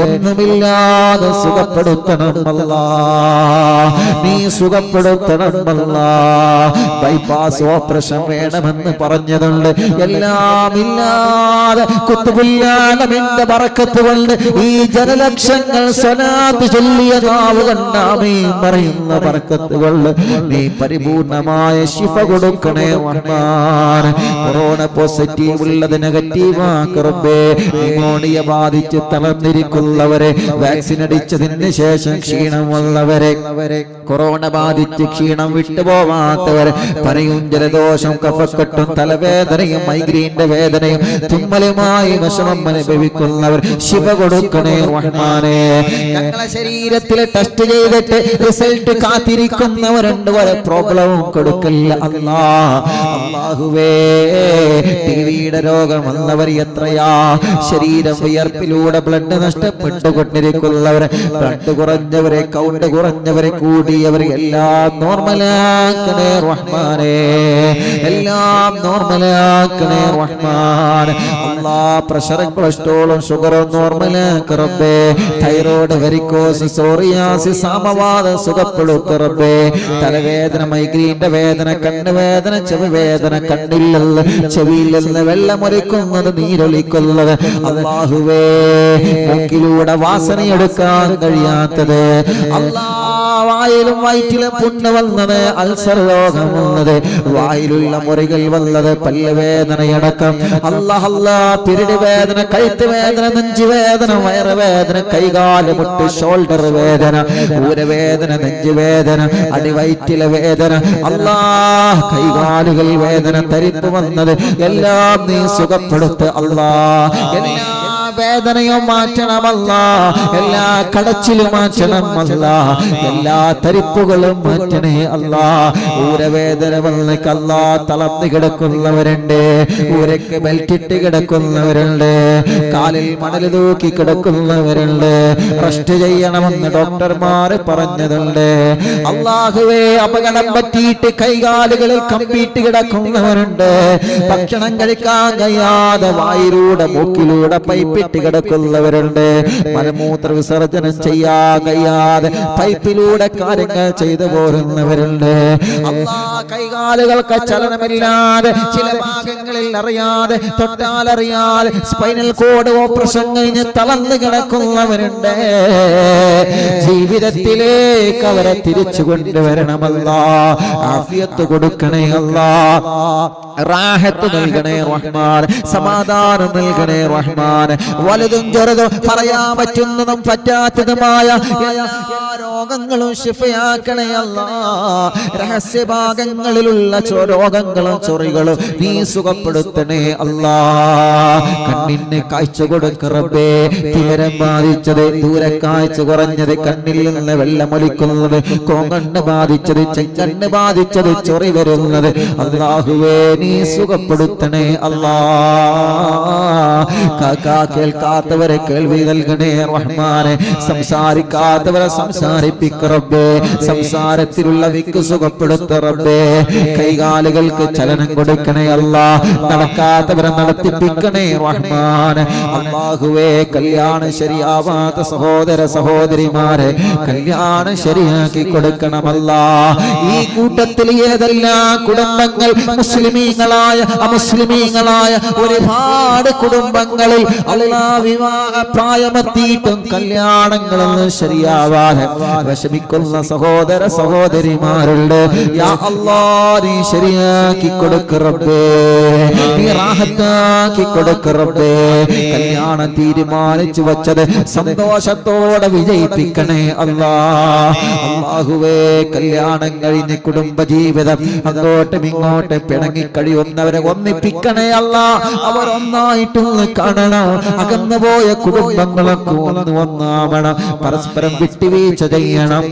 ഒന്നുമില്ലാതെ സുഖപ്പെടുത്തണം അല്ലാഹ്, നീ സുഖപ്പെടുത്തണം അല്ലാഹ്. ബൈപ്പാസ് ഓപ്പറേഷൻ വേണമെന്ന് പറഞ്ഞതുണ്ട്. എല്ലാം ഇല്ലാതെ ഖുത്ബുൽ-ആലമിന്റെ ബറക്കത്ത് കൊണ്ട് ഈ ജനലക്ഷങ്ങൾ സ്വലാത്ത് ചൊല്ലിയ നാവ് കണ്ട ആമീൻ പറയുന്ന ബറക്കത്ത് കൊണ്ട് നീ പരിപൂർണമായ ശിഫ കൊടുക്കണേ റഹ്മാൻ. കൊറോണ പോസിറ്റീവ് ഉള്ളത് നെഗറ്റീവ് ആക്കറബേ. ന്യൂമോണിയ ബാധിച്ച് തളർന്നിരിക്കുന്നവരെ, വാക്സിൻ അടിച്ചതിന് ശേഷം ക്ഷീണം വന്നവരെ, കൊറോണ ബാധിച്ച് ക്ഷീണം വിട്ടുപോവാത്തവരെ, പനിയും ജലദോഷം കഫക്കെട്ടും തലവേദനയും മൈഗ്രീന്റെ വേദനയും തുമ്മലുമായി വിഷമം അനുഭവിക്കുന്നവർ ശിവ കൊടുക്കണേ റഹ്മാനേ. ഞങ്ങളെ ശരീരത്തിൽ ടെസ്റ്റ് ചെയ്തിട്ട് റിസൾട്ട് കാത്തിരിക്കുന്നവരുണ്ട്, വരെ പ്രോബ്ലവും കൊടുക്കില്ല അല്ലാഹ്. അല്ലാഹുവേ, ടിവിയുടെ രോഗം വന്നവർ എത്രയാ. ശരീരം വിയർപ്പിലൂടെ ബ്ലഡ് നഷ്ടപ്പെട്ടുകൊണ്ടിരിക്കുന്നവരെ, ബ്ലഡ് കുറഞ്ഞവരെ, കൗണ്ട് കുറഞ്ഞവരെ, കൂടിയവർ എല്ലാം നോർമലാക്കണേ റഹ്മാനേ. എല്ലാം നോർമലാക്കണേ റഹ്മാൻ. അല്ലാഹ്, പ്രഷറും കൊളസ്ട്രോളും ഷുഗറും നോർമലാക്ക് റബ്ബേ. തൈറോയ്ഡ്, വെരിക്കോസ്, സോറിയാസിസ്, സാമവാദം സുഖപ്പെടുത്ത് റബ്ബേ. തലവേദന, മൈഗ്രീന്റെ വേദന, കണ്ണുവേദന, ചെവിവേദന, കണ്ണിലുള്ള ചെവിയിൽ നിന്ന് വെള്ളമൊലിക്കുന്നത് നീരൊലിക്കുന്നത് അല്ലാഹുവേ മൂക്കിലൂടെ വാസനയെടുക്കാൻ കഴിയാത്തത് വായിലും വയറ്റിലും പുണ്ണ് വന്നത് അൾസർ രോഗം വന്നത് വായിലുള്ള മുറികൾ വന്നത് പല്ലുവേദനയടക്കം പിരിടി വേദന കഴുത്ത് വേദന നെഞ്ചുവേദന വയറുവേദന കൈകാല് മുട്ട് ഷോൾഡർ വേദന ഊരവേദന നെഞ്ചുവേദന അടിവയറ്റിലെ വേദന കൈകാലുകൾ വേദന തരിപ്പ് വന്നത് എല്ലാം നീ സുഖപ്പെടുത്ത് എല്ലാ വേദനയും മാറ്റണമല്ല എല്ലാ കടച്ചിലും മാറ്റണമല്ല എല്ലാ തരിപ്പുകളും മാറ്റണേ അല്ലാ ഊരവേദന വന്നേക്കല്ല തളർന്നു കിടക്കുന്നവരുണ്ട് ഊരക്ക് ബെൽറ്റിട്ട് കിടക്കുന്നവരുണ്ട് കാലിൽ മണൽ തൂക്കി കിടക്കുന്നവരുണ്ട് റെസ്റ്റ് ചെയ്യണമെന്ന് ഡോക്ടർമാർ പറഞ്ഞതുണ്ട് അല്ലാഹുവേ അപകടം പറ്റിയിട്ട് കൈകാലുകളിൽ കമ്പിയിട്ട് കിടക്കുന്നവരുണ്ട് ഭക്ഷണം കഴിക്കാൻ കഴിയാതെ വായിലൂടെ മൂക്കിലൂടെ പൈപ്പിട്ട് കിടക്കുന്നവരുണ്ട് മലമൂത്ര വിസർജനം ചെയ്യാൻ കഴിയാതെ പൈപ്പിലൂടെ കാര്യങ്ങൾ ചെയ്തു പോരുന്നവരുണ്ട് കൈകാലുകൾക്ക് ചലനമില്ലാതെ ചില ഭാഗങ്ങളിൽ അറിയാതെ തൊട്ടാൽ അറിയാതെ സ്പൈനൽ കോഡ് ഓപ്പറേഷൻ കഴിഞ്ഞ് തളർന്നു കിടക്കുന്നവരുണ്ട് ജീവിതത്തിലേക്ക് അവരെ തിരിച്ചു കൊണ്ടുവരണമല്ലാ ആഫിയത്ത് കൊടുക്കണേ അല്ലാ റാഹത്ത് നൽകണേ റഹ്മാൻ സമാധാനം നൽകണേ റഹ്മാൻ വലുതും ചെറുതും പറയാൻ പറ്റുന്നതും പറ്റാത്തതുമായ രോഗങ്ങളും ശിഫയാക്കണേ അല്ലാ രഹസ്യഭാഗങ്ങളിലുള്ള രോഗങ്ങളും ചൊറികളും നീ സുഖപ്പെടുത്തണേ അല്ലാ കണ്ണിന് കാഴ്ച കൊടുക്ക റബ്ബേ തീരം ബാധിച്ചത് ദൂരെ കാഴ്ച കുറഞ്ഞത് കണ്ണിൽ നിന്ന് വെള്ളമൊലിക്കുന്നത് കോങ്കണ്ണ് ബാധിച്ചത് ചെങ്കണ്ണ് ബാധിച്ചത് ചൊറി വരുന്നത് അല്ലാഹുവേ നീ സുഖപ്പെടുത്തണേ അല്ലാ കേൾക്കാത്തവരെ കേൾവി നൽകണേ റഹ്മാനെ സംസാരിക്കാത്തവരെ സംസാരിപ്പിക്ക റബ്ബേ സംസാരത്തിലുള്ള വിക്ക് സുഖപ്പെടുത്ത റബ്ബേ കൈകാലുകൾക്ക് ചലനം കൊടുക്കണേ അല്ലാ നടക്കാത്തവരെ നടത്തിപ്പിക്കണേ റഹ്മാൻ അല്ലാഹുവേ കല്യാണം ശരിയാവാത്ത സഹോദര സഹോദരിമാരെ കല്യാണം ശരിയാക്കി കൊടുക്കണമല്ലാ ഈ കൂട്ടത്തിൽ ഏതെല്ലാം കുടുംബങ്ങൾ മുസ്ലിമീങ്ങളായ അമുസ്ലിമീങ്ങളായ ഒരുപാട് കുടുംബങ്ങളിൽ അല്ലാ വിവാഹ പ്രായമെത്തിയിട്ടും കല്യാണങ്ങളൊന്നും ശരിയാവാതെ വിഷമിക്കുന്ന സഹോദര സഹോദരിമാരുണ്ട് യാ അല്ലാ നീ ശരിയാക്കി കൊടുക്ക റബ്ബേ നീ റാഹത്താക്കി കൊടുക്ക റബ്ബേ കല്യാണം തീരുമാനിച്ചു വച്ചത് സന്തോഷത്തോടെ വിജയിപ്പിക്കണേ അല്ലാ അല്ലാഹുവേ കല്യാണം കഴിഞ്ഞ് കുടുംബജീവിതം അങ്ങോട്ടും ഇങ്ങോട്ടും പിണങ്ങി കഴിയുന്നവരെ ഒന്നിപ്പിക്കണേ അല്ലാ അവർ ഒന്നായിട്ടൊന്ന് കാണണം അകന്നു പോയ കുടുംബങ്ങളൊക്കെ ഒന്നാവണം പരസ്പരം വിട്ടുവീഴ്ച ചെയ്യണം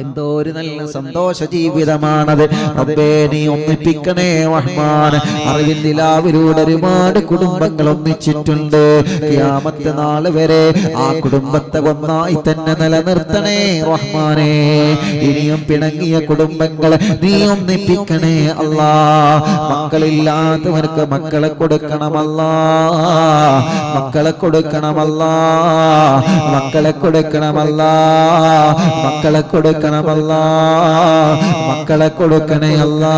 എന്തോ ഒരു നല്ല സന്തോഷ ജീവിതമാണത് റബ്ബേ നീ ഒന്നിപ്പിക്കണേ റഹ്മാൻ അറിവിൻ നിലാവിലൂടെ ഒരുപാട് കുടുംബങ്ങൾ ഒന്നിച്ചിട്ടുണ്ട് ഖിയാമത്ത് നാൾ വരെ ആ കുടുംബത്തെ ഒന്നായി തന്നെ നിലനിർത്തണേ റഹ്മാനേ ഇനിയും പിണങ്ങിയ കുടുംബങ്ങളെ നീ ഒന്നിപ്പിക്കണേ അല്ലാ മക്കളില്ലാത്തവർക്ക് മക്കളെ കൊടുക്കണമല്ലാ മക്കളെ കൊടുക്കണമല്ലാ മക്കളെ കൊടുക്കണമല്ലാ മക്കളെ കൊടുക്കണമല്ലാ മക്കളെ കൊടുക്കണേ അല്ലാ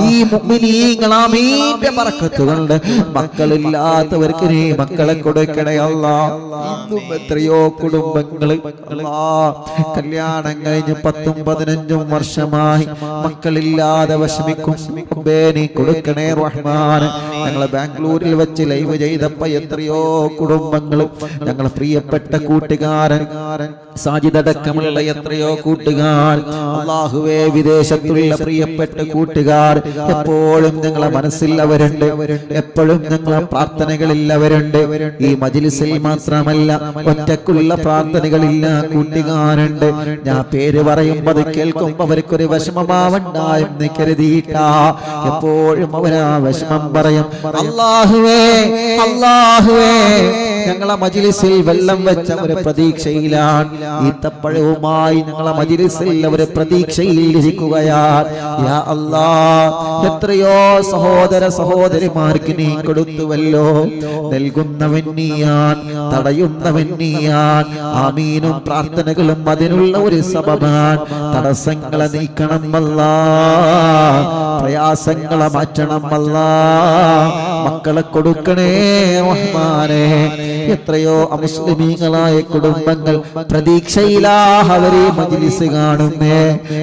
ഈ മുഅ്മിനീങ്ങൾ ആമീന്റെ ബറക്കത്ത് കൊണ്ട് മക്കളില്ലാത്തവർക്ക് നീ മക്കളെ കൊടുക്കണേ അല്ലാ ഇന്നും എത്രയോ കുടുംബങ്ങൾ കല്യാണം കഴിഞ്ഞ് 10-15 വർഷമായി മക്കളില്ലാതെ വിഷമിക്കും നീ കൊടുക്കണേ റഹ്മാൻ ഞങ്ങളെ ബാംഗ്ലൂരിൽ വെച്ച് ലൈവ് ചെയ്തപ്പോ എത്രയോ കുടുംബങ്ങൾ ഞങ്ങളെ പ്രിയപ്പെട്ട കൂട്ടുകാരൻ സാജിദടക്കമുള്ള എത്രയോ കൂട്ടുകാർ അല്ലാഹുവേ വിദേശത്തുള്ള പ്രിയപ്പെട്ട കൂട്ടുകാർ എപ്പോഴും ഞങ്ങളെ മനസ്സിൽ അവരുണ്ട് എപ്പോഴും ഞങ്ങളെ പ്രാർത്ഥനകളിൽ അവരുണ്ട് ഈ മജ്ലിസിൽ മാത്രമല്ല ഒറ്റക്കുള്ള പ്രാർത്ഥനകളില്ല കൂട്ടുകാരുണ്ട് ഞാൻ പേര് പറയുമ്പോൾ അത് കേൾക്കുമ്പോൾ അവർക്കൊരു വിഷമമാവണ്ടായെന്ന് കരുതിയിട്ടാ എപ്പോഴും അവരാ വിഷമം പറയും അല്ലാഹുവേ അല്ലാഹുവേ ഞങ്ങളെ മജ്ലിസിൽ വെള്ളം വെച്ച ഒരു പ്രതീക്ഷയിലാണ് ഈത്തപ്പഴവുമായി ഞങ്ങളെ മജ്ലിസിൽ ഒരു പ്രതീക്ഷയിൽ ഇരിക്കുകയാണ് യാ അല്ലാഹ് എത്രയോ സഹോദര സഹോദരിമാർക്ക് നീ കൊടുത്തുവല്ലോ നൽകുന്നവൻ നീയാൻ തടയുന്നവൻ നീയാൻ ആമീനും പ്രാർത്ഥനകളും അതിനുള്ള ഒരു സബബാൻ തടസ്സങ്ങളെ നീക്കണം അല്ലാഹ് പ്രയാസങ്ങളെ മാറ്റണം അല്ലാ. മക്കളെ കൊടുക്കണേ റഹ്മാനേ. എത്രയോ അമുസ്ലിമീങ്ങളായ കുടുംബങ്ങൾ പ്രതീക്ഷയിലാഹ് അവരെ മജ്ലിസ് കാണുന്നേ,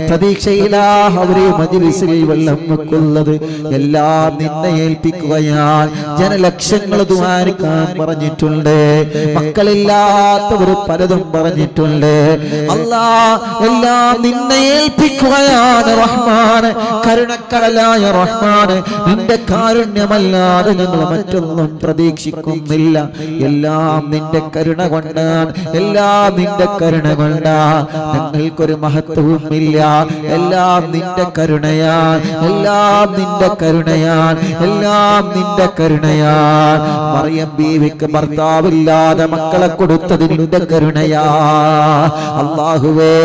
പ്രതീക്ഷയിലാഹ് അവരെ മജ്ലിസിൽ വെള്ളം വെക്കുന്നത് എല്ലാം നിന്നെ ഏൽപ്പിക്കുകയാണ്. ജനലക്ഷങ്ങൾ ദുആരിക്കാൻ പറഞ്ഞിട്ടുണ്ട്, മക്കളില്ലാത്തവർ പലതും പറഞ്ഞിട്ടുണ്ട്. അല്ലാ എല്ലാം നിന്നെ ഏൽപ്പിക്കുകയാണ് റഹ്മാൻ. കരുണക്കടലായ റഹ്മാൻ, നിന്റെ കാരുണ്യമല്ലാതെ ഞങ്ങൾ മറ്റൊന്നും പ്രതീക്ഷിക്കുന്നില്ല. എല്ലാം നിന്റെ കരുണ കൊണ്ടാണ്, എല്ലാം നിന്റെ കരുണ കൊണ്ടാണ്. ഞങ്ങൾക്കൊരു മഹത്വവുമില്ല, എല്ലാം നിന്റെ കരുണയാൽ, എല്ലാം നിന്റെ കരുണയാൽ, എല്ലാം നിന്റെ കരുണയാൽ. മറിയം ബീവിക്ക് ഭർത്താവില്ലാതെ മക്കളെ കൊടുത്തത് നിന്റെ കരുണയാ അല്ലാഹുവേ.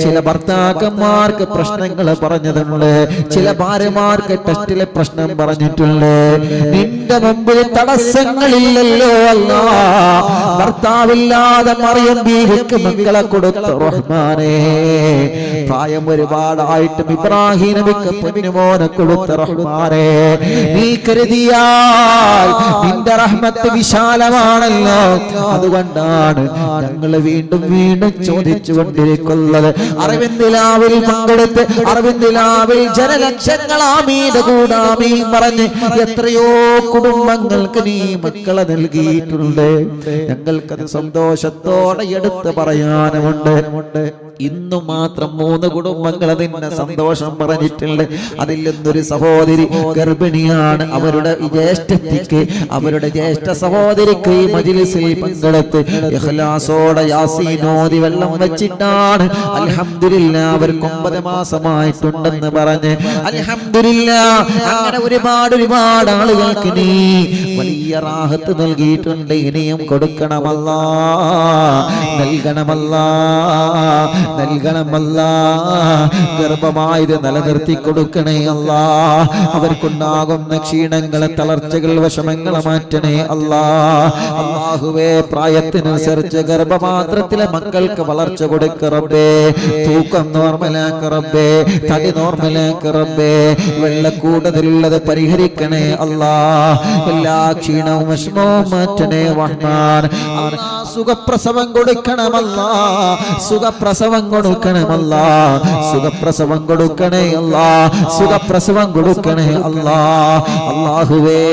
ചില ഭർത്താക്കന്മാർക്ക് പ്രശ്നങ്ങൾ പറഞ്ഞതുണ്ട്, ചില ഭാര്യമാർക്ക് ടെസ്റ്റിലെ പ്രശ്നം പറഞ്ഞിട്ടുണ്ട്. നിന്റെ മുമ്പിൽ തടസ്സങ്ങളില്ലല്ലോ അല്ലാ. ഭർത്താവില്ലാതെ മറിയം ബീവിക്ക് മക്കളെ കൊടുത്ത റഹ്മാനേ. പ്രായം ഒരുപാടായിട്ടും ഇബ്രാഹിം നബിക്ക് പൊന്നുമോനെ കൊടുത്ത റഹ്മാനേ. നീ കരുതിയാൽ നിന്റെ റഹ്മത്ത് വിശാലമാണല്ലോ. അതുകൊണ്ടാണ് ഞങ്ങൾ വീണ്ടും വീണ്ടും ചോദിച്ചു കൊണ്ടിരിക്കുന്നത്. അറിവിന്ദിലാവിൽ പങ്കെടുത്ത് അറിവിന്ദിലാവിൽ ജനലക്ഷങ്ങൾ ആമീന്റെ കൂടാമീൻ പറഞ്ഞ് എത്രയോ കുടുംബങ്ങൾക്ക് നീ മക്കളെ നൽകിയിട്ടുണ്ട്. ഞങ്ങൾക്കത് സന്തോഷത്തോടെ എടുത്ത് പറയാനുമുണ്ട്. ഇന്നു മാത്രം 3 കുടുംബങ്ങൾ അതിന്റെ സന്തോഷം പറഞ്ഞിട്ടുണ്ട്. അതിൽ നിന്നൊരു സഹോദരി ഗർഭിണിയാണ്. അവരുടെ ജ്യേഷ്ഠത്തിക്ക്, അവരുടെ ജ്യേഷ്ഠ സഹോദരിക്ക് ഈ മജ്ലിസിൽ പങ്കെടുത്ത് ഇഖ്ലാസോടെ യാസീൻ ഓതി വെള്ളം വെച്ചിട്ടാണ് അൽഹംദുലില്ലാഹ് അവർക്ക് 9 മാസമായിട്ടുണ്ടെന്ന് പറഞ്ഞ് അൽഹംദുലില്ലാഹ്. അങ്ങനെ ഒരുപാട് ആളുകൾക്ക് നീ വലിയ റാഹത്ത് നൽകിയിട്ടുണ്ട്. ഇനിയും കൊടുക്കണമല്ലാ, നൽകണമല്ലാ, നൽകണമല്ലാ. ഗർഭമായത് നിലനിർത്തി കൊടുക്കണേ അല്ലാ. അവർക്കുണ്ടാകുന്ന ക്ഷീണങ്ങളെ, തളർച്ചകൾ, വിഷമങ്ങളെ മാറ്റണേ അല്ലാ. അല്ലാഹുവേ, പ്രായത്തിനനുസരിച്ച് ഗർഭപാത്രത്തിലെ മക്കൾക്ക് വളർച്ച കൊടുക്ക റബ്ബേ. തൂക്കം നോർമലാക്ക റബ്ബേ, തടി നോർമലാക്ക റബ്ബേ. വെള്ളക്കൂടുതലുള്ളത് പരിഹരിക്കണേ അല്ലാ. എല്ലാ ക്ഷീണവും വിഷമവും മാറ്റണേ റഹ്മാൻ. സുഖപ്രസവം കൊടുക്കണമല്ലാ, സുഖപ്രസവം കൊടുക്കണമല്ലാ, സുഖപ്രസവം കൊടുക്കണേ അല്ലാ, സുഖപ്രസവം കൊടുക്കണേ അല്ലാ. അല്ലാഹുവേ,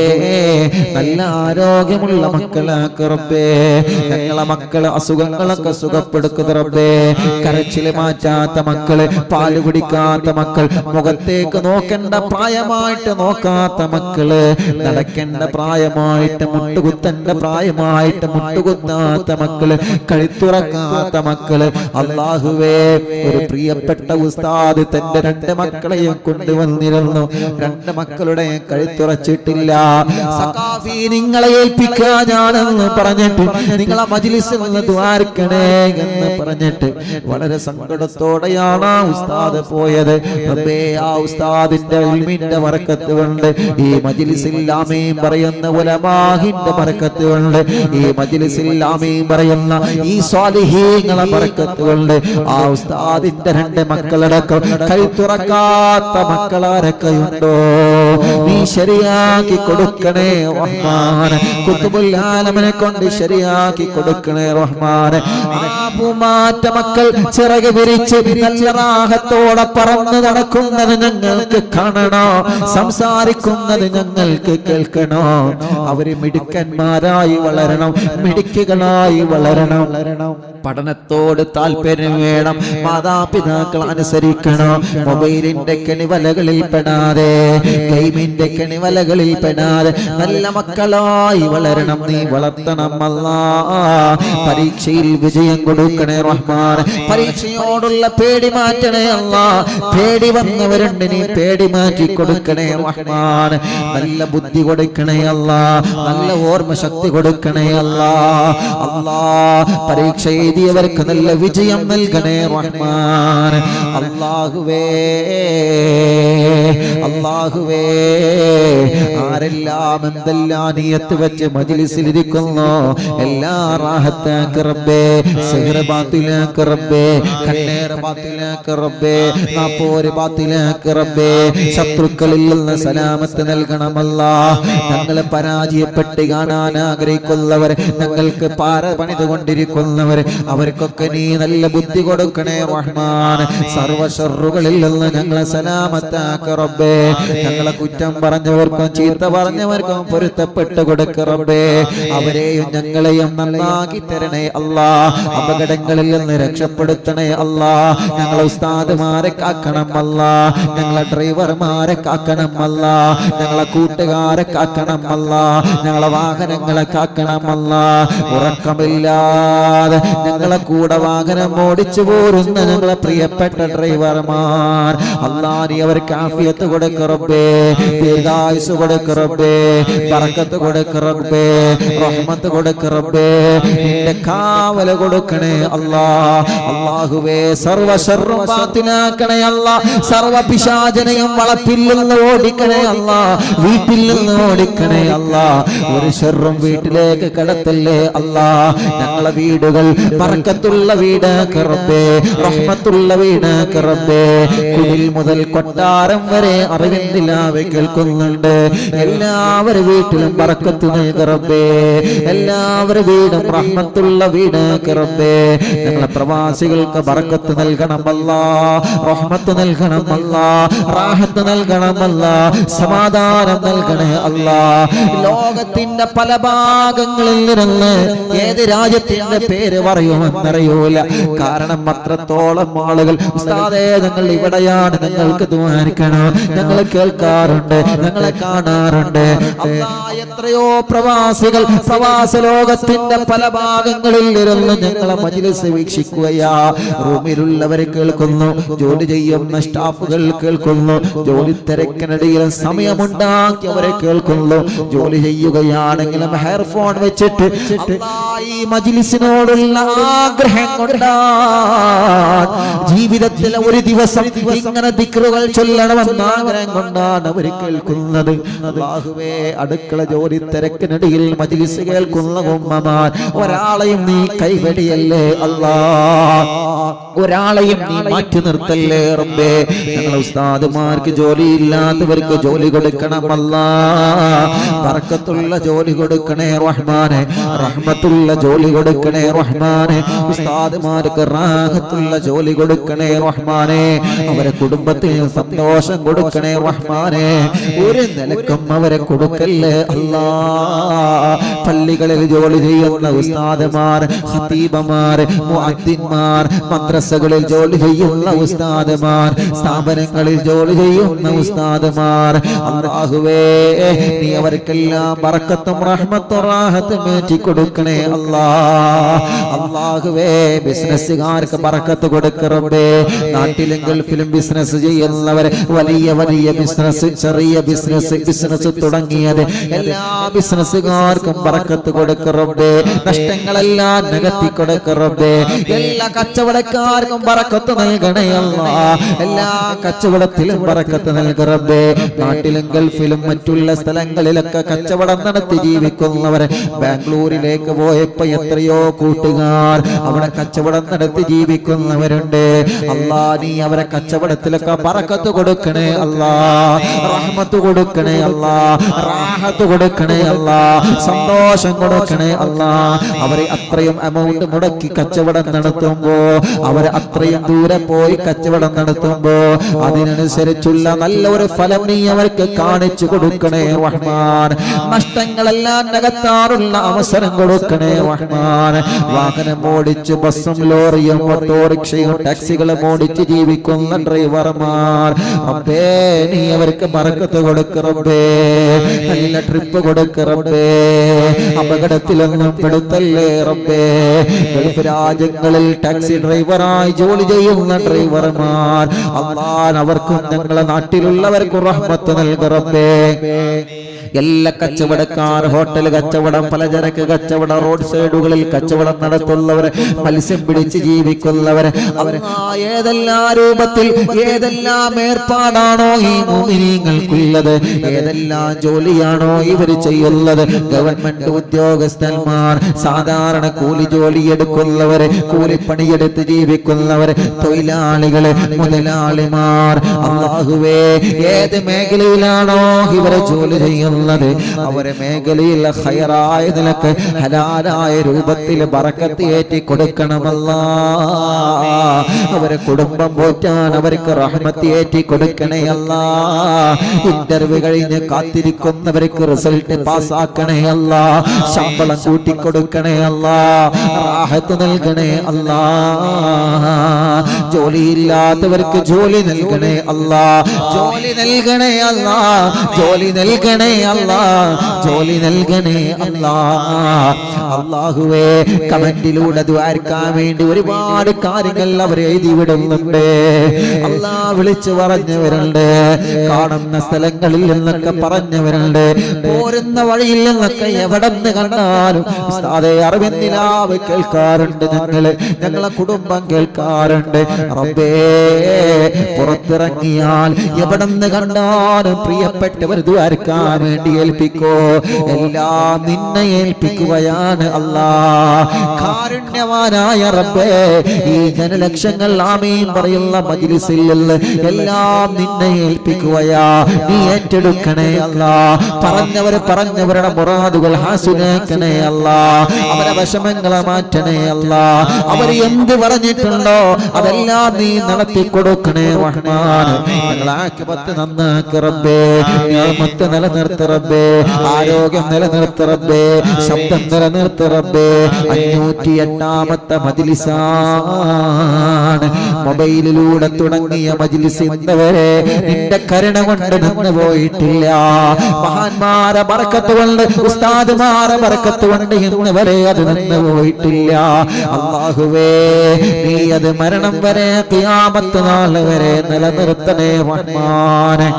നല്ല ആരോഗ്യമുള്ള മക്കളാക്ക റബ്ബേ. ഞങ്ങളെ മക്കളെ അസുഖങ്ങളൊക്കെ സുഖപ്പെടുക്കുന്ന റബ്ബേ. കരച്ചില് മാറ്റാത്ത മക്കള്, പാല് കുടിക്കാത്ത മക്കൾ, മുഖത്തേക്ക് നോക്കേണ്ട പ്രായമായിട്ട് നോക്കാത്ത മക്കള്, നടക്കേണ്ട പ്രായമായിട്ട് മുട്ടുകുത്തേണ്ട പ്രായമായിട്ട് മുട്ടുകുത്താത്ത മക്കള്, കഴുത്തുറക്കാത്ത മക്കള്. അല്ലാഹുവേ, ഒരു പ്രിയപ്പെട്ട ഉസ്താദ് തന്റെ 2 മക്കളെയും കൊണ്ടുവന്നിരുന്നു. 2 മക്കളുടെ കഴുത്തുറച്ചിട്ടില്ല. സഖാഫി, നിങ്ങളെ ഏൽപ്പിക്കാനാണെന്ന് പറഞ്ഞിട്ട് നിങ്ങളെ മജ്ലിസിൽ നിന്ന് ദ്വാരക്കണേ എന്ന് പറഞ്ഞിട്ട് വളരെ സങ്കടത്തോടെയാണ് ആ ഉസ്താദ് പോയത്. റബ്ബേ, ആ ഉസ്താദിന്റെ ഇൽമിന്റെ ബറക്കത്ത് കൊണ്ട്, ഈ മജ്ലിസിൽ ആമീൻ പറയുന്ന ഉലമാഹിന്റെ ബറക്കത്ത് കൊണ്ട്, ഈ മജ്ലിസിൽ ആമീൻ പറയുന്ന ഈ സ്വാലിഹീങ്ങളെ ബറക്കത്ത് കൊണ്ട് ആ ഉസ്താദിന്റെ 2 മക്കളടക്കം കഴുത്തുറക്കാത്ത മക്കളാരൊക്കെയുണ്ടോ നീ ശരിയാക്കി കൊടുക്കണേ റഹ്മാൻ. ഖുതുബുൽ ആലമിനെ കൊണ്ട് ശരിയാക്കി കൊടുക്കണേ റഹ്മാൻ. പൂമാറ്റ മക്കൾ ചിറക് വിരിച്ച് നല്ല റാഹത്തോടെ പറന്ന് നടക്കുന്നത് ഞങ്ങൾക്ക് കാണണോ, സംസാരിക്കുന്നത് ഞങ്ങൾക്ക് കേൾക്കണോ. അവര് മിടുക്കന്മാരായി വളരണം, മിടുക്കുകളായി വളരണം. പഠനത്തോട് താല്പര്യം വേണം. മാതാപിതാക്കൾ അനുസരിക്കണം. മൊബൈലിന്റെ കെണിവലകളിൽ പെടാതെ, ഗെയിമിന്റെ കെണിവലകളിൽ പെടാതെ നല്ല മക്കളായി വളരണം. നീ വളർത്തണം അല്ലാ. പരീക്ഷയിൽ വിജയം കൊടുക്കണേ റഹ്മാൻ. പരീക്ഷയോടുള്ള പേടി മാറ്റണേ അല്ലാ. പേടി വന്നവരുണ്ട്, നീ പേടി മാറ്റി കൊടുക്കണേ റഹ്മാൻ. നല്ല ബുദ്ധി കൊടുക്കണേ അല്ലാ. നല്ല ഓർമ്മ ശക്തി കൊടുക്കണേ അല്ലാ. അല്ലാ, പരീക്ഷ എഴുതിയവർക്ക് നല്ല വിജയം നൽകണേ നൽകണേ റഹ്മാൻ. അല്ലാഹുവേ അല്ലാഹുവേ ആരെല്ലാം എന്തെല്ലാം നിയത്ത് വെച്ച് മജ്ലിസിൽ ഇരിക്കുന്നു എല്ലാ റാഹത്താക്കി റബ്ബേ, സിഹ്ർ ബാത്തിലാക്കി റബ്ബേ, കണ്ണേർ ബാത്തിലാക്കി റബ്ബേ, നാപ്പോര് ബാത്തിലാക്കി റബ്ബേ, ശത്രുക്കളിൽ നിന്ന് സലാമത്ത് നൽകണമല്ലാ. ഞങ്ങളെ പരാജയപ്പെട്ട് കാണാൻ ആഗ്രഹിക്കുന്നവർ, ഞങ്ങൾക്ക് പാര പണിതുകൊണ്ടിരിക്കുന്നവർ, അവർക്കൊക്കെ നീ നല്ല ബുദ്ധി കൊടുക്കണേ റഹ്മാൻ. സർവ്വ ശർറുകളിൽ നിന്ന് ഞങ്ങളെ സലാമത്താക്കി റബ്ബേ. ഞങ്ങളെ കുറ്റം പറഞ്ഞവർക്കും ചീത്ത പറഞ്ഞവർക്കും പൊരുത്തപ്പെട്ട് കൊടുക്ക റബ്ബേ. അവരെയും ഞങ്ങളെയും നന്നാക്കി തരണേ അല്ലാ. അപകടങ്ങളിൽ നിന്ന് രക്ഷപ്പെടുത്തണേ അല്ലാ. ഞങ്ങളെ ഉസ്താദുമാരെ കാക്കണം അല്ലാ. ഞങ്ങളെ ഡ്രൈവർമാരെ കാക്കണം അല്ലാ. ഞങ്ങളെ കൂട്ടുകാരെ കാക്കണം അല്ലാ. ഞങ്ങളെ വാഹനങ്ങളെ കാക്കണം അല്ലാ. ഉറക്കമില്ലാതെ ഞങ്ങളെ കൂടെ വാഹനം ഓടിച്ചു പോരുന്ന ഞങ്ങളെ പ്രിയപ്പെട്ട ഡ്രൈവർമാർ അല്ലാ, നീ അവർക്ക് ആഫിയത്ത് കൊടുക്ക റബ്ബേ, ദീർഘായുസ് കൊടുക്ക റബ്ബേ, ബറക്കത്ത് കൊടുക്ക റബ്ബേ, റഹ്മത്ത് കൊടുക്ക റബ്ബേ, നിന്റെ കാവല കൊടുക്കണേ അല്ലാ. അല്ലാഹുവേ സർവ്വ ശർറും ബാത്തിലാക്കണേ അല്ലാ. സർവ്വ പിശാചനെയും വളപ്പിൽ നിന്ന് ഓടിക്കണേ അല്ലാ. വീട്ടിൽ നിന്ന് ഓടിക്കണേ അല്ലാ. ഒരു ശർറും വീട്ടിലേക്ക് കടത്തല്ലേ അല്ലാ. ഞങ്ങളെ വീടുകൾ ബറക്കത്തുള്ള വീടാക്കി റബ്ബേ, റഹ്മത്തുള്ള വീടാക്കി റബ്ബേ. കുടിൽ മുതൽ കൊട്ടാരം വരെ അറിവിന്ദിലാവ് കേൾക്കുന്നുണ്ട്. എല്ലാവരുടെ വീട്ടിലും ബറക്കത്ത് നൽക റബ്ബേ. എല്ലാവരുടെ വീടും റഹ്മത്തുള്ള വീടാക്കി റബ്ബേ. ഞങ്ങളെ പ്രവാസികൾക്ക് ബറക്കത്ത് നൽകണമല്ലാ, റഹ്മത്ത് നൽകണമല്ലാ, റാഹത്ത് നൽകണമല്ലാ, സമാധാനം നൽകണേ അല്ലാ. ലോകത്തിന്റെ പല ഭാഗങ്ങളിൽ നിന്ന് ഏത് രാജ്യത്തിന്റെ പേര് പറയുമെന്നറിയൂല. കാരണം അത്രത്തോളം ആളുകൾ ഉസ്താദേ ഞങ്ങൾ ഇവിടെയാണ്, നിങ്ങൾക്ക് ദ്വാരിക്കണം, ഞങ്ങൾ കേൾക്കാറുണ്ട്, ഞങ്ങളെ കാണാറുണ്ട്. എത്രയോ പ്രവാസികൾ പ്രവാസ ലോകത്തിന്റെ പല ഭാഗങ്ങളിൽ ഇരുന്ന് ഞങ്ങളെ മജ്ലിസ് വീക്ഷിക്കുകയാ. റൂമിലുള്ളവരെ കേൾക്കുന്നു, ജോലി ചെയ്യുന്ന സ്റ്റാഫുകൾ കേൾക്കുന്നു, ജോലി തിരക്കിനിടയിൽ സമയമുണ്ടാക്കിയവരെ കേൾക്കുന്നു. ജോലി ചെയ്യുകയാണെങ്കിലും ഹെയർഫോൺ വെച്ചിട്ട് ഈ മജ്ലിസിനോടുള്ള ആഗ്രഹം കൊണ്ടാണ്, ജീവിതത്തിൽ ഒരു ദിവസം ഇങ്ങനെ ദിക്റുകൾ ചൊല്ലണമെന്ന ആഗ്രഹം കൊണ്ടാണ് അവർ കേൾക്കുന്നത്. അല്ലാഹുവേ അടുക്കള ജോലി തിരക്കിനിടയിൽ മജ്ലിസ് കേൾക്കുന്ന ഉമ്മമാർ ഒരാളെയും നീ കൈവെടിയല്ലേ അല്ലാ, ഒരാളെയും നീ മാറ്റി നിർത്തല്ലേ റബ്ബേ. ഞങ്ങളെ ഉസ്താദുമാർക്ക് ജോലിയില്ലാത്തവർക്ക് ജോലി കൊടുക്കണമല്ലാ. ബറക്കത്തുള്ള ജോലി കൊടുക്കണേ റഹ്മാനെ, റഹ്മത്തുള്ള ജോലി കൊടുക്കണേ റഹ്മാനെ. ഉസ്താദുമാർക്ക് റാഹത്തുള്ള ജോലി കൊടുക്കണേ റഹ്മാനെ. അവരെ കുടുംബത്തിന് സന്തോഷം കൊടുക്കണേ റഹ്മാനെ. ഒരു നിലക്കും അവരെ കൊടുക്കല്ലേ അല്ലാ. പള്ളികളിൽ ജോലി ചെയ്യുന്ന ഉസ്താദുമാർ, ഖതീബമാർ, മുഅദ്ദിൻമാർ, മദ്രസകളിൽ ജോലി ചെയ്യുന്ന ഉസ്താദുമാർ, സ്ഥാപനങ്ങളിൽ ജോലി ചെയ്യുന്ന ഉസ്താദുമാർ, അല്ലാഹുവേ നീ അവർക്കെല്ലാം ബറക്കത്തും റഹ്മത്തും റാഹത്തും ഏറ്റി കൊടുക്കണേ അല്ലാ. അല്ലാഹുവേ ബിസിനസ്സുകാർക്ക് ബറക്കത്ത് കൊടുക്ക റബ്ബേ. നാട്ടിലും ഗൾഫിലും ബിസിനസ് ചെയ്യുന്നവർ വലിയ വലിയ ബിസിനസ്, ചെറിയ ബിസിനസ് തുടങ്ങിയത് എല്ലാ ബിസിനസ്സുകാർക്കും ബറക്കത്ത് കൊടുക്ക റബ്ബേ. നഷ്ടങ്ങളെല്ലാം നികത്തി കൊടുക്ക റബ്ബേ. എല്ലാ കച്ചവടക്കാർക്കും ബറക്കത്ത് നൽകണേ അല്ലാ. എല്ലാ കച്ചവടത്തിലും ബറക്കത്ത് നൽക റബ്ബേ. നാട്ടിലും ഗൾഫിലും മറ്റുള്ള സ്ഥലങ്ങളിലൊക്കെ കച്ചവടം നടത്തി ജീവിക്കുന്നവർ, ബാംഗ്ലൂരിലേക്ക് പോയപ്പോ എത്രയോ കൂട്ടുകാർ അവിടെ കച്ചവടം നടത്തി ജീവിക്കുന്നവരുണ്ട്. അല്ലാ നീ അവരെ കച്ചവടത്തിലൊക്കെ ബറക്കത്ത് കൊടുക്കണേ അല്ലാ, റഹ്മത്ത് കൊടുക്കണേ അല്ലാ, റാഹത്ത് കൊടുക്കണേ അല്ലാ, സന്തോഷം കൊടുക്കണേ അല്ലാ. അവരെ അത്രയും എമൗണ്ട് മുടക്കി കച്ചവടം നടത്തുമ്പോ, അവരെ അത്രയും ദൂരെ പോയി കച്ചവടം നടത്തുമ്പോ അതിനനുസരിച്ചുള്ള നല്ല ഒരു ഫലം നീ അവർക്ക് കാണിച്ചു കൊടുക്കണേ റഹ്മാൻ. നഷ്ടങ്ങളെല്ലാം നികത്താറുള്ള അവസരം കൊടുക്കണേ റഹ്മാൻ. വാഹനം ഓടിച്ച് ബസ്സും ലോറിയും ഓട്ടോറിക്ഷയും ടാക്സികളും ഓടിച്ച് ജീവിക്കുന്ന ഡ്രൈവർമാർ റബ്ബേ നീ അവർക്ക് ബറക്കത്ത് കൊടുക്ക റബ്ബേ. നല്ല ട്രിപ്പ് കൊടുക്ക റബ്ബേ. അപകടത്തിലൊന്നും പെടുത്തല്ലേ റബ്ബേ. ഗൾഫ് രാജ്യങ്ങളിൽ ടാക്സി ഡ്രൈവറായി ജോലി ചെയ്യുന്ന ഡ്രൈവർമാർ അല്ലാഹ് അവർക്കും ഞങ്ങളെ നാട്ടിലുള്ളവർക്കും റഹ്മത്ത് നൽക റബ്ബേ. എല്ലാ കച്ചവടക്കാർ, ഹോട്ടൽ കച്ചവടം, പലചരക്ക് കച്ചവടം, റോഡ് സൈഡുകളിൽ കച്ചവടം നടത്തുന്നവർ, മത്സ്യം പിടിച്ച് ജീവിക്കുന്നവർ, ഏതെല്ലാം രൂപത്തിൽ ഏതെല്ലാം ഏർപ്പാടാണോ ഈ മുഅ്മിനീങ്ങൾക്കുള്ളത്, ഏതെല്ലാം ജോലിയാണോ ഇവർ ചെയ്യുന്നത്, ഗവൺമെന്റ് ഉദ്യോഗസ്ഥന്മാർ, സാധാരണ കൂലി ജോലി എടുക്കുന്നവര്, കൂലിപ്പണിയെടുത്ത് ജീവിക്കുന്നവര്, തൊഴിലാളികള്, മുതലാളിമാർ, അല്ലാഹുവേ ഏത് മേഖലയിലാണോ ഇവരെ ജോലി ചെയ്യുന്നത് അവരെ മേഖലയിൽ ഖൈറായ നിലക്ക് ഹലാലായ രൂപത്തിൽ ബറക്കത്ത് ഏറ്റി കൊടുക്കണമല്ലാ. അവരെ കുടുംബം പോറ്റാൻ അവർക്ക് റഹ്മത്ത് ഏറ്റി കൊടുക്കണേ അല്ലാ. ഇന്റർവ്യൂ കഴിഞ്ഞ് കാത്തിരിക്കുന്നവർക്ക് റിസൾട്ട് പാസ്സാക്കണേ അല്ലാ. ശമ്പളം കൂട്ടിക്കൊടുക്കണേ അല്ലാ. റാഹത്ത് നൽകണേ അല്ലാ. ജോലിയില്ലാത്തവർക്ക് ജോലി നൽകണേ അല്ലാ. ജോലി നൽകണേ അല്ലാ. ജോലി നൽകണേ അല്ലാ. ജോലി നൽകണേ അല്ലാ. അല്ലാഹുവേ കമന്റിലൂടെ ദുആർക്കാൻ വേണ്ടി ഒരുപാട് കാര്യങ്ങൾ അവർ എഴുതി വിടുന്നുണ്ട്. അല്ലാ വിളിച്ചു പറഞ്ഞവരുണ്ട്, കാണുന്ന സ്ഥലങ്ങളിൽ നിന്നൊക്കെ പറഞ്ഞവരുണ്ട്, പോരുന്ന വഴിയിൽ നിന്നൊക്കെ എവിടെ നിന്ന് കണ്ടാലും ഉസ്താദേ അറിവിന്ദിലാവ് കേൾക്കാറുണ്ട്, ഞങ്ങളെ കുടുംബം കേൾക്കാറുണ്ട്. റബ്ബേ പുറത്തിറങ്ങിയാൽ എവിടെ നിന്ന് കണ്ടാലും പ്രിയപ്പെട്ടവർ ദുആർക്കാൻ വേണ്ടി ഏൽപ്പിക്കോ. എല്ലാം നിന്നെ ഏൽപ്പിക്കുകയാണ് അല്ലാ. കാരുണ്യവാനായ റബ്ബേ ഈ ജനലക്ഷങ്ങൾ ആമീൻ പറയുന്ന മജ്ലിസിൽ എല്ലാം നിന്നെ ഏൽപ്പിക്കുകയാ. നീ ഏറ്റെടുക്കണേ അല്ലാ. പറഞ്ഞവരുടെ മുറാദുകൾ ഹാസുനാക്കണേ അല്ലാ. അവരെ വിഷമങ്ങളെ മാറ്റണേ അല്ലാ. അവർ എന്ത് പറഞ്ഞിട്ടുണ്ടോ അതെല്ലാം നീ നടത്തി കൊടുക്കണേ റഹ്മാൻ. ഞങ്ങളെ ആഖിബത്ത് നന്നാക്ക് റബ്ബേ. നിഅമത്ത് നിലനിർത്ത് റബ്ബേ. ആരോഗ്യം നിലനിർത്ത് റബ്ബേ. ശബ്ദം നിലനിർത്ത് റബ്ബേ. 508ാമത്തെ മജ്ലിസാണ്. മൊബൈലിലൂടെ തുടങ്ങിയ മജ്ലിസ് ഇന്നവരെ നിന്റെ കരുണ കൊണ്ട് നിന്ന് പോയിട്ടില്ല. മഹാന്മാരെ ബർക്കത്ത് കൊണ്ട്, ഉസ്താദുമാരെ ബർക്കത്ത് കൊണ്ട് ഇന്നുവരെ അത് നിന്ന് പോയിട്ടില്ല. അല്ലാഹുവേ നീ അത് മരണം വരെ ഖിയാമത്ത് നാൾ വരെ നിലനിർത്തണേ റഹ്മാനെ.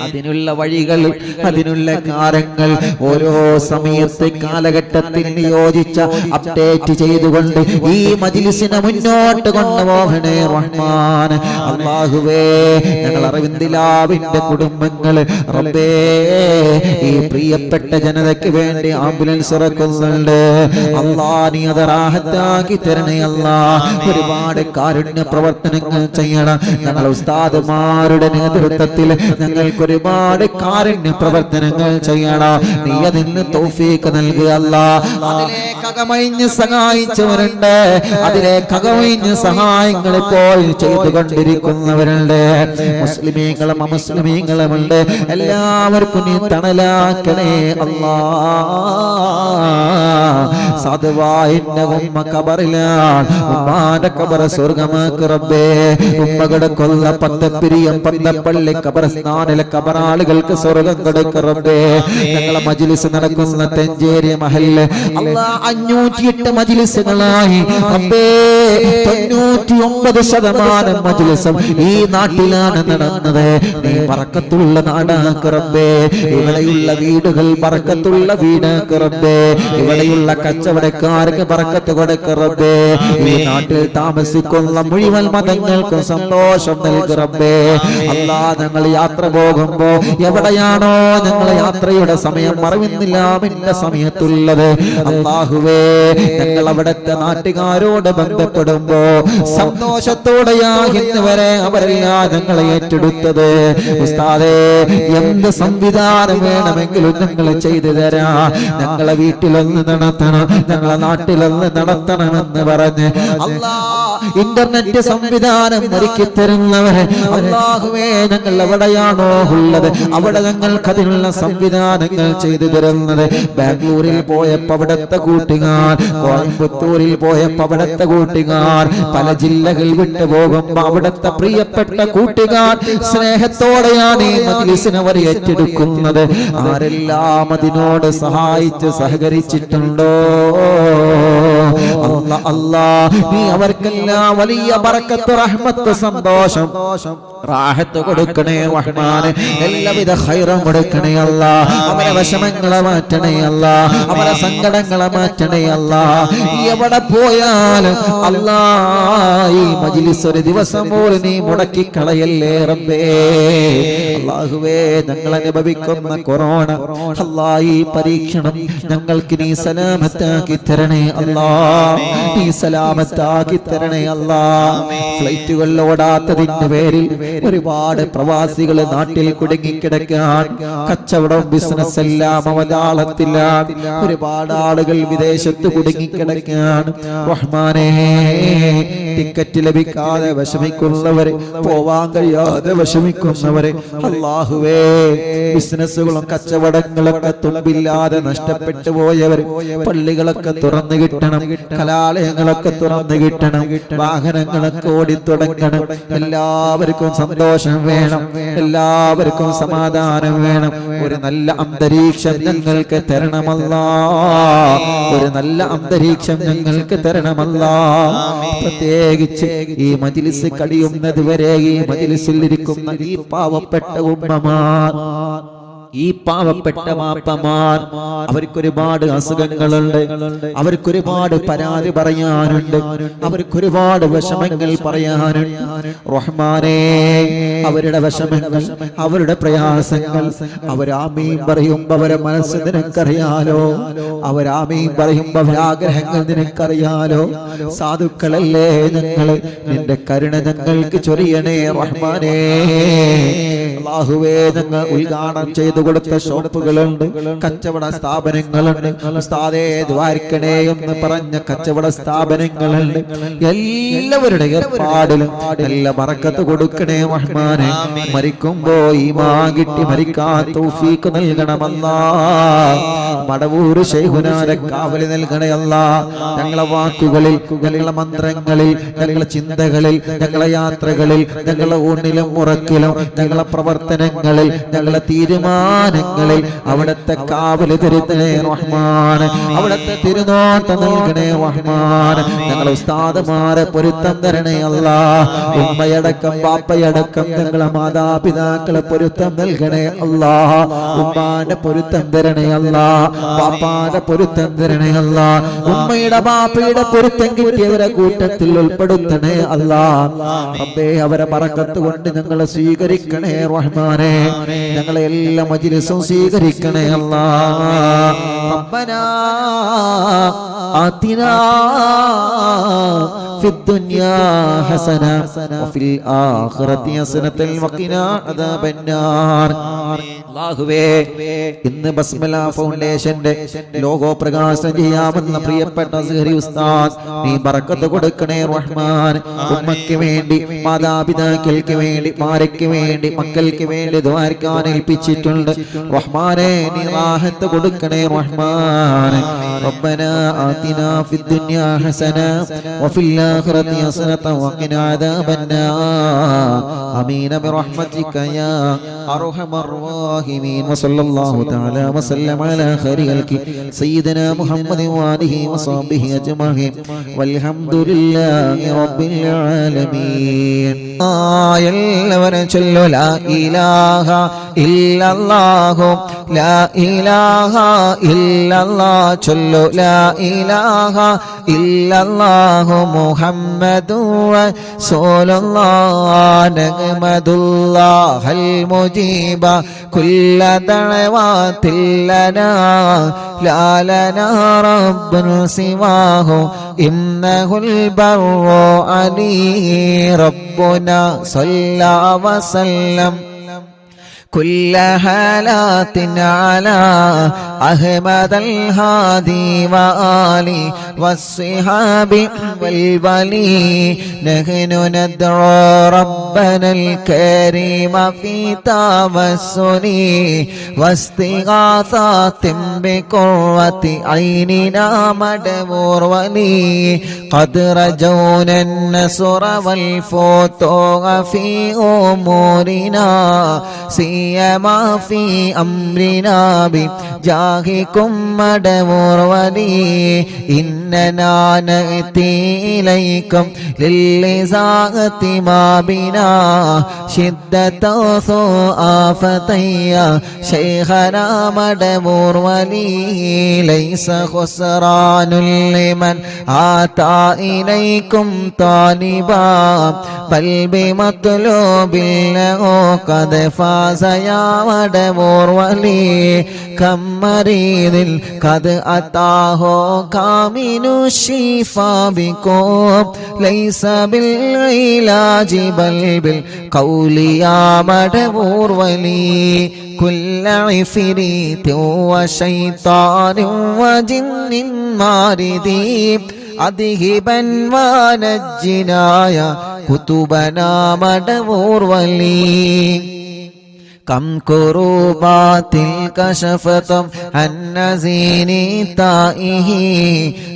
അതിനുള്ള വഴികൾ, അതിനുള്ള കാര്യങ്ങൾ ഓരോ സമയത്തെ കാലഘട്ടത്തിൽ നിയോജിച്ച അപ്ഡേറ്റ് ചെയ്തുകൊണ്ട് ഈ മജ്ലിസിനെ മുന്നോട്ട് കൊണ്ടുപോകണേ റഹ്മാൻ. അല്ലാഹുവേ ഞങ്ങൾ അറിവിന്ദിലാവിന്റെ കുടുംബങ്ങൾ റബ്ബേ ഈ പ്രിയപ്പെട്ട ജനതയ്ക്ക് വേണ്ടി ആംബുലൻസ് ഇറക്കുന്നുണ്ട്. അല്ലാ നീ അത് റാഹത്താക്കി തരണേ അല്ലാ. ഒരുപാട് കാരുണ്യ പ്രവർത്തനങ്ങൾ ചെയ്യണം. ഞങ്ങൾ ഉസ്താദുമാരുടെ നേതൃത്വത്തിൽ ഞങ്ങൾക്ക് ഒരുപാട് കാരുണ്യ പ്രവർത്തനങ്ങൾ ചെയ്യണം. നീ അതിന് തൗഫീഖ് നൽകുക അല്ലാ. അതിലേക്കകമഴിഞ്ഞ് സഹായിച്ചവരുണ്ട്, അതിലേക്കകമഴിഞ്ഞ് സഹായങ്ങൾ ഇപ്പോൾ ചെയ്തുകൊണ്ടിരിക്കുന്നവരുണ്ട്. മുസ്ലിമീങ്ങളും അമുസ്ലിമീങ്ങളുമുണ്ട്. എല്ലാവർക്കും നീ തണലാക്കണേ അല്ലാ. സാധുവായിന്റെ ഉമ്മ കബറിലാണ്, ഉമ്മാന്റെ കബറ സ്വർഗമാക്ക് റബ്ബേ. ഉമ്മ കിടക്കുന്ന പത്തപ്പിരിയം പന്തപ്പള്ളി കബറസ്ഥാനിലെ കബറാളുകൾക്ക് സ്വർഗം കൊടുക്ക് റബ്ബേ. ഞങ്ങളെ മജ്ലിസ് നടക്കുന്ന തെഞ്ചേരി മഹല്ല് അല്ലാ 508 മജ്ലിസുകളായി റബ്ബേ 99% മജ്ലിസും ഈ നാട്ടിലാണ് നടന്നത്. നീ ബർക്കത്തുള്ള നാടാക്ക് റബ്ബേ. ഇവിടെയുള്ള വീടുകൾ ബർക്കത്തുള്ള വീടാക്ക് റബ്ബേ. ഇവിടെയുള്ള കച്ചവടക്കാർക്ക് ബർക്കത്ത് കൊടുക്ക് റബ്ബേ. ഈ നാട്ടിൽ താമസിക്കുന്ന മുഴുവൻ മതങ്ങൾക്കും സന്തോഷം നൽകു റബ്ബേ. അല്ലാ ഞങ്ങൾ യാത്ര പോകുമ്പോ എവിടെയാണോ ഞങ്ങളെ യാത്രയുടെ സമയം അറിവിന്നില്ലാമിന്റെ സമയത്തുള്ളത് അല്ലാഹുവേ ഞങ്ങൾ അവിടുത്തെ നാട്ടുകാരോട് ബന്ധപ്പെടുമ്പോ സന്തോഷത്തോടെയാ ഇന്ന് വരെ അവരെല്ലാം ഞങ്ങളെ ഏറ്റെടുത്തത്. ഉസ്താദേ എന്ത് സംവിധാനം വേണമെങ്കിലും ഞങ്ങൾ ചെയ്തു തരാ. ഞങ്ങളെ വീട്ടിലൊന്ന് നടത്തണം, ഞങ്ങളെ നാട്ടിലൊന്ന് നടത്തണമെന്ന് പറഞ്ഞ് അല്ലാ ഇന്റർനെറ്റ് സംവിധാനം ഒരുക്കി തരുന്നവരെ അല്ലാഹുവേ ഞങ്ങൾ എവിടെയാണോ ഉള്ളത് അവിടെ ഞങ്ങൾക്ക് അതിനുള്ള സംവിധാനങ്ങൾ ചെയ്തു തരുന്നത്. ബാംഗ്ലൂരിൽ പോയപ്പോ അവിടുത്തെ കൂട്ടുകാർ, കോയമ്പത്തൂരിൽ പോയപ്പോ അവിടുത്തെ കൂട്ടുകാർ, പല ജില്ലകൾ വിട്ടു പോകുമ്പോ അവിടുത്തെ പ്രിയപ്പെട്ട കൂട്ടുകാർ സ്നേഹത്തോടെയാണ് ഈ മജ്ലിസിനെ അവർ ഏറ്റെടുക്കുന്നത്. ആരെല്ലാം അതിനോട് സഹായിച്ച് സഹകരിച്ചിട്ടുണ്ടോ അല്ലാ അല്ലാഹ് നീ അവർക്കെല്ലാം വലിയ ബറക്കത്ത് റഹ്മത്ത് സന്തോഷം റാഹത്ത് കൊടുക്കണേ റഹ്മാനെ എല്ലാവിധ ഖൈറും കൊടുക്കണേ അല്ലാഹ് അവരെ വിഷമങ്ങളെ മാറ്റണേ അല്ലാഹ് അവരെ സങ്കടങ്ങളെ മാറ്റണേ അല്ലാഹ് എവിടെ പോയാലും അല്ലാഹ് ഈ മജ്ലിസ് ഒരു ദിവസം പോലും നീ മുടക്കി കളയല്ലേ റബ്ബേ അല്ലാഹുവേ ഞങ്ങൾ അനുഭവിക്കുന്ന കൊറോണ അല്ലാഹ് ഈ പരീക്ഷണം ഞങ്ങൾക്ക് നീ സലാമത്താക്കി തരണേ അല്ലാഹ് നീ സലാമത്താക്കി തരണേ അല്ലാഹ് ഫ്ലൈറ്റുകൾ ഓടാത്തതിന്റെ പേരിൽ ഒരുപാട് പ്രവാസികൾ നാട്ടിൽ കുടുങ്ങിക്കിടക്കാൻ കച്ചവടം ബിസിനസ് എല്ലാം അവതാളത്തിലാണ് ഒരുപാട് ആളുകൾ വിദേശത്ത് കുടുങ്ങിക്കിടക്കാൻ റഹ്മാനേ ടിക്കറ്റ് ലഭിക്കാതെ വിഷമിക്കുന്നവരെ പോവാൻ കഴിയാതെ വിഷമിക്കുന്നവരെ അല്ലാഹുവേ ബിസിനസ്സുകളും കച്ചവടങ്ങളൊക്കെ തുമ്പില്ലാതെ നഷ്ടപ്പെട്ടു പോയവർ പള്ളികളൊക്കെ തുറന്നു കിട്ടണം കലാലയങ്ങളൊക്കെ തുറന്നു കിട്ടണം വാഹനങ്ങളൊക്കെ ഓടിത്തുടങ്ങണം എല്ലാവർക്കും സന്തോഷം വേണം എല്ലാവർക്കും സമാധാനം വേണം ഒരു നല്ല അന്തരീക്ഷം ഞങ്ങൾക്ക് തരണമല്ലാ ഒരു നല്ല അന്തരീക്ഷം ഞങ്ങൾക്ക് തരണമല്ലാ പ്രത്യേകിച്ച് ഈ മജ്ലിസ് കഴിയുന്നത് വരെ ഈ മജ്ലിസിൽ ഇരിക്കുന്ന ഈ പാവപ്പെട്ട ഉമ്മമാർ ഈ പാവപ്പെട്ട മാപ്പമാർ അവർക്കൊരുപാട് അസുഖങ്ങളുണ്ട് അവർക്കൊരുപാട് പരാതി പറയാനുണ്ട് അവർക്കൊരുപാട് വിഷമങ്ങൾ പറയാനുണ്ട് റഹ്മാനേ അവരുടെ വിഷമങ്ങൾ അവരുടെ പ്രയാസങ്ങൾ അവരാമീൻ പറയുമ്പോ അവരെ മനസ്സ് നിനക്കറിയാലോ അവരാമീൻ പറയുമ്പോ അവരാഗ്രഹങ്ങൾ നിനക്കറിയാലോ സാധുക്കളല്ലേ ഞങ്ങള് നിന്റെ കരുണ ഞങ്ങൾക്ക് ചൊരിയണേ റഹ്മാനേ അല്ലാഹുവേ ഞങ്ങൾ ഉദ്ഘാടനം ചെയ്തു കൊടുത്ത ഷോപ്പുകളുണ്ട് കച്ചവട സ്ഥാപനങ്ങളുണ്ട് ഉസ്താദേ ദ്വാരക്കണേ എന്ന് പറഞ്ഞ കച്ചവട സ്ഥാപനങ്ങളുണ്ട് എല്ലാവരുടെ ഏർപ്പാടിലും നല്ല ബറക്കത്ത് കൊടുക്കണേ റഹ്മാനെ മരിക്കുമ്പോ ഈമാൻ കിട്ടി മരിക്കാൻ തൗഫീഖ് നൽകണമല്ലാ മടവൂർ ശൈഖുനാരെ കാവലി നൽകണേ അല്ലാ ഞങ്ങളെ വാക്കുകളിൽ ഞങ്ങളെ മന്ത്രങ്ങളിൽ ഞങ്ങളെ ചിന്തകളിൽ ഞങ്ങളെ യാത്രകളിൽ ഞങ്ങളെ ഊണിലും ഉറക്കിലും ഞങ്ങളെ പ്രവർത്തനങ്ങളിൽ ഞങ്ങളെ തീരുമാനങ്ങളിൽ അവിടുത്തെ കാവല് തരുന്നേ റഹ്മാൻ അവിടുത്തെ തിരുനോട്ടം നൽകണേ റഹ്മാൻ ഞങ്ങളെ ഉസ്താദുമാരെ പൊരുത്തം തരണേ അല്ലാ ഉമ്മയടക്കം ബാപ്പയടക്കം ഞങ്ങളെ മാതാപിതാക്കളെ പൊരുത്തം നൽകണേ അല്ലാ ഉമ്മാന്റെ പൊരുത്തം തരണേ അല്ലാ ബാപ്പാന്റെ പൊരുത്തം തരണേ അല്ലാ ഉമ്മയുടെ ബാപ്പയുടെ പൊരുത്തം കിട്ടിയവരെ കൂട്ടത്തിൽ ഉൾപ്പെടുത്തണേ അല്ലാ റബ്ബേ അവരെ ബറക്കത്ത് കൊണ്ട് ഞങ്ങളെ സ്വീകരിക്കണേ റഹ്മാനെ ഞങ്ങളെ എല്ലാ മജ്ലിസും സ്വീകരിക്കണേ അല്ലാ റബ്ബനാ ആതിനാ في الدنيا حسنة وفي الآخرة حسنة وقنا عذاب النار അല്ലാഹുവേ ഇന്ന് ബസ്മല ഫൗണ്ടേഷന്റെ ലോഗോ പ്രകാശനം ചെയ്യാമെന്ന പ്രിയപ്പെട്ട അസ്ഹരി ഉസ്താദ് നീ ബറക്കത്ത് കൊടുക്കണേ റഹ്മാൻ ഉമ്മയ്ക്ക് വേണ്ടി മാതാപിതാക്കൾക്ക് വേണ്ടി ഭാര്യയ്ക്ക് വേണ്ടി മക്കൾക്ക് വേണ്ടി ദുആർക്കാൻ ഏൽപ്പിച്ചിട്ടുണ്ട് റഹ്മാനെ നീ റാഹത്ത് കൊടുക്കണേ റഹ്മാൻ റബ്ബനാ ആതിനാ ഫിദ് ദുനിയാ ഹസന വഫിൽ ആഖിറതി ഹസനത വഖിനാ അദാബന്നാർ ആമീൻ ബിറഹ്മതിക യാ അർഹമർ റഹീമീൻ വസല്ലല്ലാഹു തആല വസല്ലം അലാ ഖൈരി ഖൽഖി സയ്യിദനാ മുഹമ്മദ് വആലിഹി വസഹ്ബിഹി അജ്മഈൻ വൽഹംദുലില്ലാഹി റബ്ബിൽ ആലമീൻ എല്ലാവരും ചൊല്ലു ലാ ഇലാഹ ഇല്ലല്ലാഹു ലാ ഇലാഹ ഇല്ലല്ലാഹ് ചൊല്ലു ലാ ഇലാഹ ഇല്ലല്ലാഹു മുഹമ്മദുർ റസൂലുള്ളാഹ് നഹ്മദുല്ലാഹൽ മുജീബ കുല്ല ദഅവാതിൽ ലനാ ലാ ലനാ റബ്ബുൻ സിവാഹു ഇന്നഹുൽ ബർറു അലീ റബ്ബുനാ സല്ലല്ലാ വസല്ലം كل حالات على أحمد الهادي وآله والصحاب والولي نحن ندعو رب ربنا الكريم في توسلي واستغاثات بقرة عيننا مدبور ولي قد رجونا النصر والفتوح في أمورنا سيما في أمرنا بجاهكم مدبور ولي إننا نأتي إليكم للإزاغة ما بنا شدة ثؤافتي شيخنا مدبور ولي ليس خسران لمن آتى إليكم طالبا بل بمطلوب له قد فاز يا مدبور ولي كم مريض قد أتاه كامل الشفاء بكم ليس بالعلاج بل بالقول يا مدبور ولي كل عفريت وشيطان وجن مارد أذهبا ونجنا يا كتبنا مدبور ولي كم كروبات كشفتم عن نزين تائه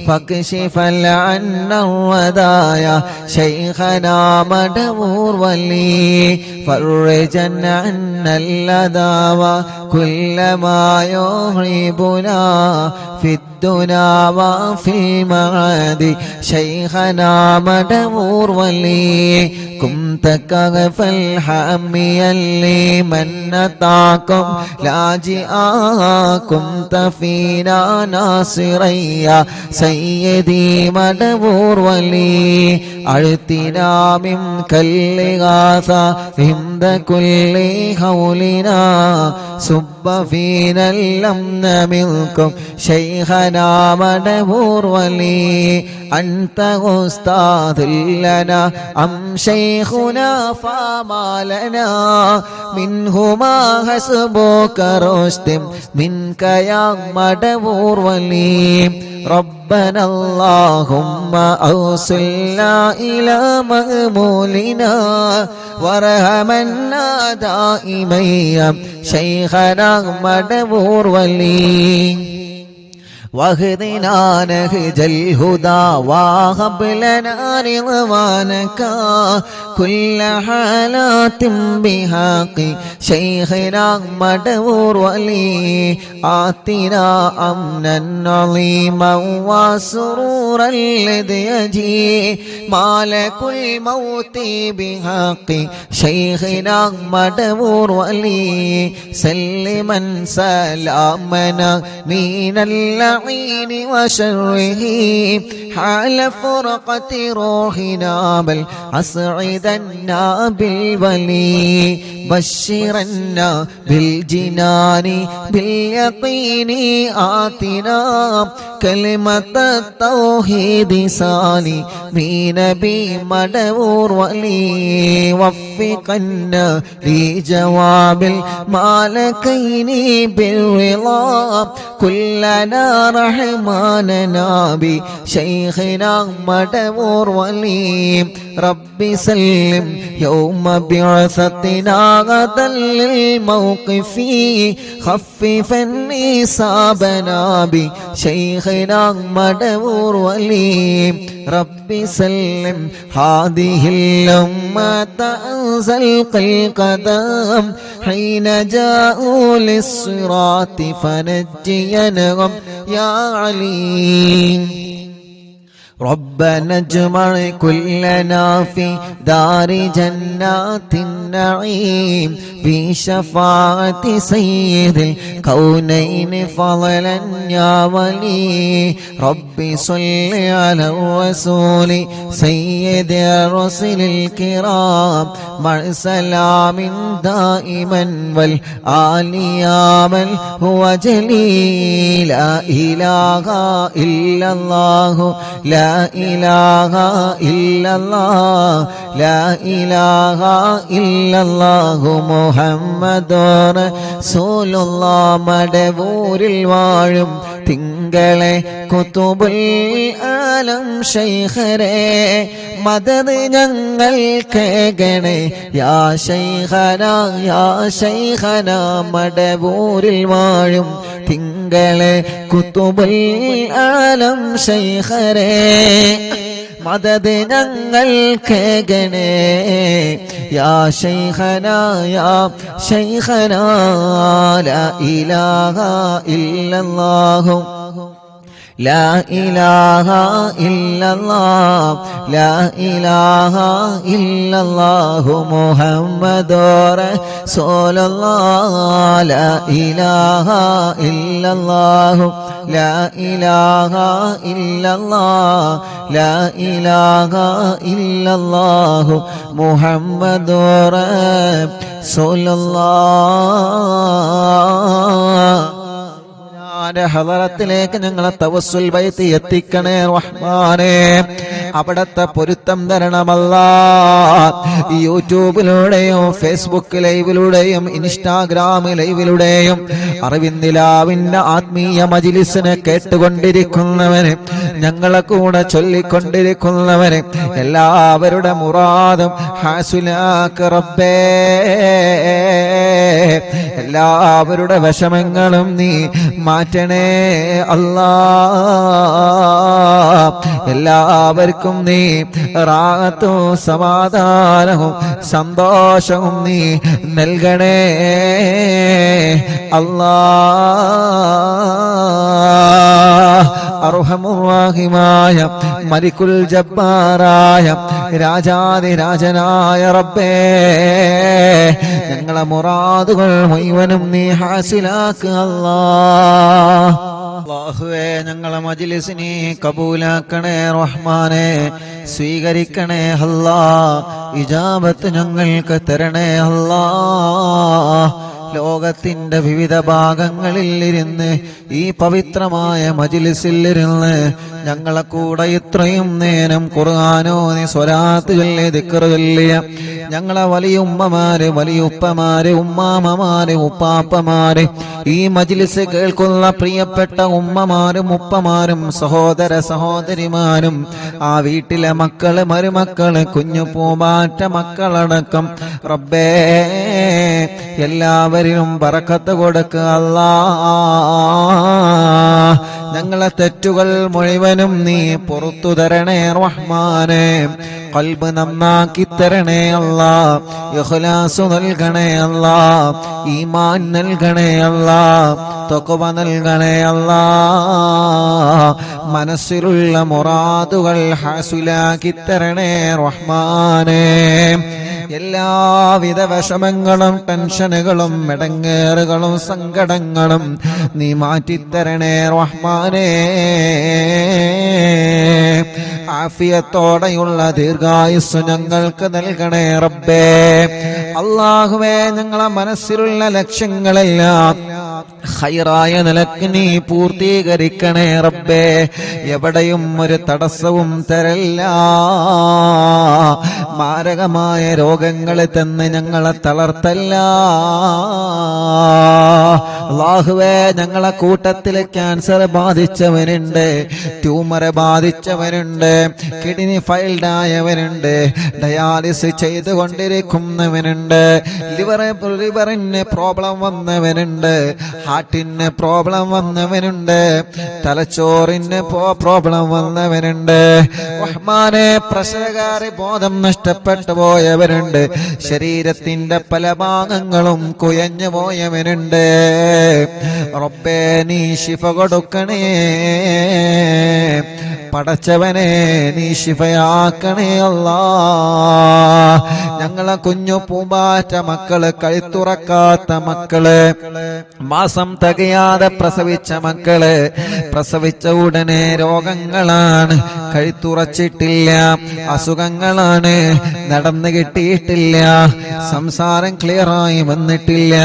فاكشف العنا الودايا شيخنا مدبور ولي فرجا عنا اللذى وكل ما يهربنا في الدنيا وفي المعاد شيخنا مدبور ولي كنت كغف الحامي لمن نطاكم لاجئا كنت فينا ناصريا سيدي مدبور ولي أعطنا منك الإغاثة عند كل حولنا صب فينا الأمن منكم شيخنا مدبور ولي أنت أستاذ لنا أم شيخنا فما لنا منهما حسبك رشد منك يا مدبور ولي ربنا اللهم أوصلنا إلى مأمولنا وارحمنا دائما يا شيخنا مدبور ولي واهدنا نهج الهدى وهب لنا رضوانك كل حالات بحق شيخنا مدبور ولي آتنا أمنا عظيما وسرورا الذي يجي مالك الموت بحق شيخنا مدبور ولي سلما سلامنا من اللعين وشره حال فرقة روحنا بل أسعدنا بالولي بشرنا بالجنان باليقين آتنا كلمة التوحيد سالي بنبي مدبور ولي وفقنا لجواب المالكين بالرضا كلنا رحماننا بشيخنا مدبور ولي رب سلم يوم بعثتنا غدا للموقف خففا إصابنا بشيخنا مدبور ولي رب سلم هذه الأمة أنزل القدم حين جاءوا للصراط فنجينهم يا عليم ربنا اجمع كلنا في دار جنات النعيم بشفاعة سيد الكونين فضلا يا ولي ربي صل على الرسول سيد الرسل الكرام مع سلام دائما والآل يا من هو جليل لا إله إلا الله لا ലാ ഇലാഹ ഇല്ലല്ലാഹ് ലാ ഇലാഹ ഇല്ലല്ലാഹു മുഹമ്മദുർ റസൂലുള്ളാഹ് മടവൂരിൽ വാഴും തിങ്കളെ കുതുബുൽ ആലം ശൈഖരേ മദദ് ഞങ്ങൾ കേകണേ യാ ശൈഖന മടവൂരിൽ വാഴും തിങ്കളെ കുതുബുൽ ആലം ശൈഖരേ മദദ് ഞങ്ങൾ കേകണേ യാ ശൈഖന ലാ ഇലാഹ ഇല്ലല്ലാഹു ലാ ഇലാഹ ഇല്ലല്ലാഹ് ലാ ഇലാഹ ഇല്ലല്ലാഹു മുഹമ്മദുർ റസൂലുള്ളാഹ് ലാ ഇലാഹ ഇല്ലല്ലാഹു ലാ ഇലാഹ ഇല്ലല്ലാഹ് ലാ ഇലാഹ ഇല്ലല്ലാഹു മുഹമ്മദുർ റസൂലുള്ളാഹ് ഹളറത്തിലേക്ക് ഞങ്ങളെ തവസ്സുൽ ബൈത്ത് എത്തിക്കണേ റഹ്മാനേ അവിടത്തെ പൊരുത്തം തരണമല്ലാ യൂട്യൂബിലൂടെയും ഫേസ്ബുക്ക് ലൈവിലൂടെയും ഇൻസ്റ്റാഗ്രാം ലൈവിലൂടെയും അറിവിന്ദിലാവിന്റെ ആത്മീയ മജ്ലിസിനെ കേട്ടുകൊണ്ടിരിക്കുന്നവന് ഞങ്ങളെ കൂടെ ചൊല്ലിക്കൊണ്ടിരിക്കുന്നവന് എല്ലാവരുടെ മുറാദും ഹാസുലാക്ക് റബ്ബേ എല്ലാവരുടെ വിഷമങ്ങളും നീ മാറ്റണേ അല്ലാ എല്ലാവർക്കും നീ റാഹത്തും സമാധാനവും സന്തോഷവും നീ നൽകണേ അല്ലാ അർഹമുർ-റഹീമായ മലിക്കുൽ ജബ്ബാറായ രാജാധിരാജനായ റബ്ബേ ഞങ്ങളെ മുറാദുകൾ മുഴുവനും നീ ഹാസിലാക്ക് അല്ലാഹുവേ ഞങ്ങളെ മജ്ലിസിനെ കബൂലാക്കണേ റഹ്മാനെ സ്വീകരിക്കണേ അല്ലാ ഇജാബത്ത് ഞങ്ങൾക്ക് തരണേ അല്ലാ ലോകത്തിന്റെ വിവിധ ഭാഗങ്ങളിൽ ഇരുന്ന് ഈ പവിത്രമായ മജ്ലിസിൽ ഇരുന്ന് ഞങ്ങളെ കൂടെ ഇത്രയും നേരം ഖുർആനോദി സ്വലാത്ത് ചൊല്ലി ദിക്ർ ചൊല്ലിയ ഞങ്ങളെ വലിയ ഉമ്മമാര് വലിയ ഉപ്പമാര് ഉമ്മാമമാര് ഉപ്പാപ്പമാര് ഈ മജ്ലിസ് കേൾക്കുന്ന പ്രിയപ്പെട്ട ഉമ്മമാരും ഉപ്പമാരും സഹോദര സഹോദരിമാരും ആ വീട്ടിലെ മക്കള് മരുമക്കള് കുഞ്ഞു പൂമ്പാറ്റ മക്കളടക്കം റബ്ബേ എല്ലാവരിലും ബറക്കത്ത് കൊടുക്കുക അല്ലാ ഞങ്ങളെ തെറ്റുകൾ മുഴുവനും നീ പുറത്തു തരണേ റഹ്മാനെ ഖൽബ് നന്നാക്കി തരണേ അല്ലാ ഇഖ്ലാസ് നൽകണേ അല്ലാ ഈമാൻ നൽകണേ അല്ലാ തഖ്വ നൽകണേ അല്ലാ മനസ്സിലുള്ള മുറാദുകൾ ഹാസുലാക്കി തരണേ റഹ്മാനെ എല്ലാവിധ വിഷമങ്ങളും ടെൻഷനുകളും മെടങ്ങേറുകളും സങ്കടങ്ങളും നീ മാറ്റിത്തരണേ റഹ്മാനേ ആഫിയത്തോടെയുള്ള ദീർഘായുസ് ഞങ്ങൾക്ക് നൽകണേ റബ്ബേ അല്ലാഹുവേ ഞങ്ങളെ മനസ്സിലുള്ള ലക്ഷ്യങ്ങളെല്ലാം ഖൈറായ നിലക്ക് നീ പൂർത്തീകരിക്കണേ റബ്ബേ എവിടെയും ഒരു തടസ്സവും തരല്ല മാരകമായ രോഗങ്ങളെ തന്ന് ഞങ്ങളെ തളർത്തല്ല അല്ലാഹുവേ ഞങ്ങളെ കൂട്ടത്തിൽ ക്യാൻസർ ബാധിച്ചവരുണ്ട് ട്യൂമർ ബാധിച്ചവരുണ്ട് കിഡ്നി ഫെയിൽഡ് ആയവരുണ്ട് ഡയാലിസിസ് ചെയ്തുകൊണ്ടിരിക്കുന്നവനുണ്ട് ലിവറിന് പ്രോബ്ലം വന്നവനുണ്ട് ഹാർട്ടിന് പ്രോബ്ലം വന്നവനുണ്ട് തലച്ചോറിന് പ്രോബ്ലം വന്നവനുണ്ട് റഹ്മാനെ പ്രസവകാരി ബോധം നഷ്ടപ്പെട്ടു പോയവരുണ്ട് ശരീരത്തിന്റെ പല ഭാഗങ്ങളും കുയഞ്ഞു പോയവനുണ്ട് റബ്ബേ നീ ശിഫ കൊടുക്കണേ പടച്ചവനെ നീ ശിഫയാക്കണേ അല്ലാ ഞങ്ങളെ കുഞ്ഞു പൂമ്പാറ്റ മക്കള് കഴുത്തുറക്കാത്ത മക്കള് മാസം തികയാതെ പ്രസവിച്ച മക്കള് പ്രസവിച്ച ഉടനെ രോഗങ്ങളാണ് കഴുത്തുറച്ചിട്ടില്ല അസുഖങ്ങളാണ് നടന്നു കിട്ടിയിട്ടില്ല, സംസാരം ക്ലിയറായി വന്നിട്ടില്ല,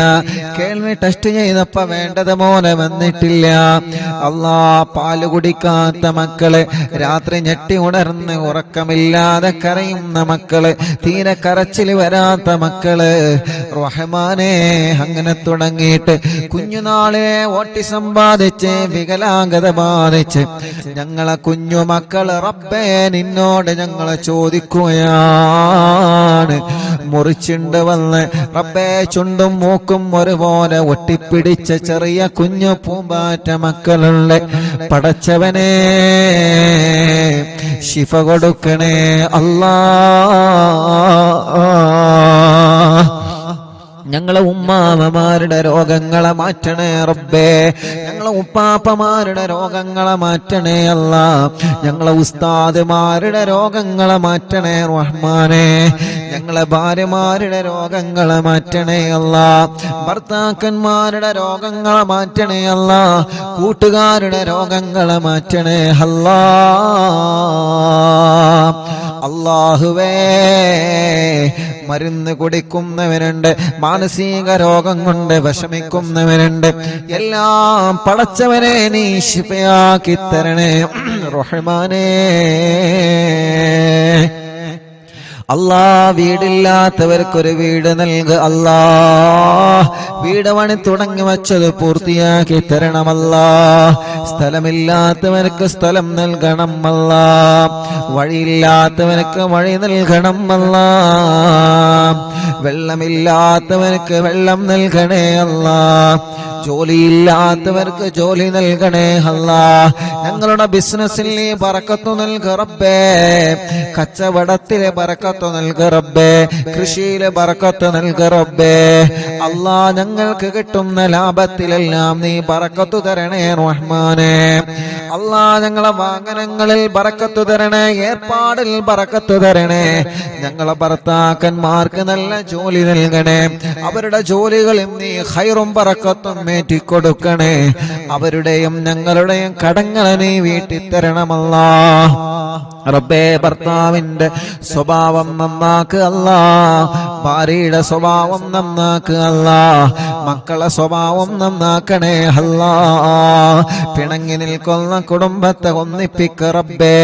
കേൾവി ടെസ്റ്റ് ചെയ്തപ്പോ വേണ്ടത് പോലെ വന്നിട്ടില്ല. അല്ലാ, പാല് കുടിക്കാത്ത മക്കള്, രാത്രി ഞെട്ടി ഉണർന്ന് ഉറക്കമില്ലാതെ കരയുന്ന മക്കള്, തീരെ കരച്ചിൽ വരാത്ത മക്കള്, റഹ്മാനേ, അങ്ങനെ തുടങ്ങിയിട്ട് കുഞ്ഞുനാളെ ഓട്ടിസം ബാധിച്ച് വികലാംഗത ബാധിച്ച് ഞങ്ങളെ കുഞ്ഞു മക്കള് റബ്ബേ നിന്നോട് ഞങ്ങളെ ചോദിക്കുകയാണ്. മുറിച്ചുണ്ട് വന്ന് റബ്ബേ ചുണ്ടും മൂക്കും ഒരുപോലെ ഒട്ടിപ്പിടിച്ച ചെറിയ കുഞ്ഞു പൂമ്പാറ്റ മക്കളുണ്ട്. പടച്ചവനെ ശിഫ കൊടുക്കണേ അല്ലാ. ഞങ്ങളെ ഉമ്മാമമാരുടെ രോഗങ്ങളെ മാറ്റണേ റബ്ബേ, ഞങ്ങളെ ഉപ്പാപ്പമാരുടെ രോഗങ്ങളെ മാറ്റണേ അല്ലാ, ഞങ്ങളെ ഉസ്താദുമാരുടെ രോഗങ്ങളെ മാറ്റണേ റഹ്മാനേ, ഞങ്ങളെ ഭാര്യമാരുടെ രോഗങ്ങളെ മാറ്റണേ അല്ലാ, ഭർത്താക്കന്മാരുടെ രോഗങ്ങളെ മാറ്റണേ അല്ലാ, കൂട്ടുകാരുടെ രോഗങ്ങളെ മാറ്റണേ അല്ലാ. അല്ലാഹുവേ, മരുന്ന് കുടിക്കുന്നവരുണ്ട്, മാനസിക രോഗം കൊണ്ട് വിഷമിക്കുന്നവരുണ്ട്, എല്ലാം പടച്ചവനെ നീ ശിഫയാക്കി തരണേ റഹ്മാനേ. അല്ലാ, വീടില്ലാത്തവർക്കൊരു വീട് നൽകുക അല്ലാ, വീട് പണി തുടങ്ങി വച്ചത് പൂർത്തിയാക്കി തരണമല്ലാ, സ്ഥലമില്ലാത്തവർക്ക് സ്ഥലം നൽകണം അല്ലാ, വഴിയില്ലാത്തവർക്ക് വഴി നൽകണം അല്ലാ, വെള്ളമില്ലാത്തവർക്ക് വെള്ളം നൽകണേ അല്ലാ, ജോലിയില്ലാത്തവർക്ക് ജോലി നൽകണേ അല്ലാ, ഞങ്ങളുടെ ബിസിനസ്സിൽ നീ ബറക്കത്ത് നൽക റബ്ബേ, കച്ചവടത്തിലെ ബറക്കത്ത് നൽക റബ്ബേ, കൃഷിയിലെ ബറക്കത്ത് നൽക റബ്ബേ. അല്ലാ, ഞങ്ങൾക്ക് കിട്ടുന്ന ലാഭത്തിലെല്ലാം നീ ബറക്കത്ത് തരണേ റഹ്മാനേ. അല്ലാ, ഞങ്ങളെ വാഹനങ്ങളിൽ ബറക്കത്ത് തരണേ, ഏർപ്പാടിൽ ബറക്കത്ത് തരണേ, ഞങ്ങളെ ഭർത്താക്കന്മാർക്ക് നല്ല ജോലി നൽകണേ, അവരുടെ ജോലികളിൽ നീ ഖൈറും ബറക്കത്തും കൊടുക്കണേ, അവരുടെയും ഞങ്ങളുടെയും കടങ്ങളെ നീ വീട്ടി തരണമല്ലാ റബ്ബേ. ഭർത്താവിന്റെ സ്വഭാവം നന്നാക്കുക അല്ലാ, ഭാര്യയുടെ സ്വഭാവം നന്നാക്കുക അല്ലാ, മക്കളെ സ്വഭാവം നന്നാക്കണേ അല്ലാ, പിണങ്ങി നിൽക്കുന്ന കുടുംബത്തെ ഒന്നിപ്പിക്ക റബ്ബേ,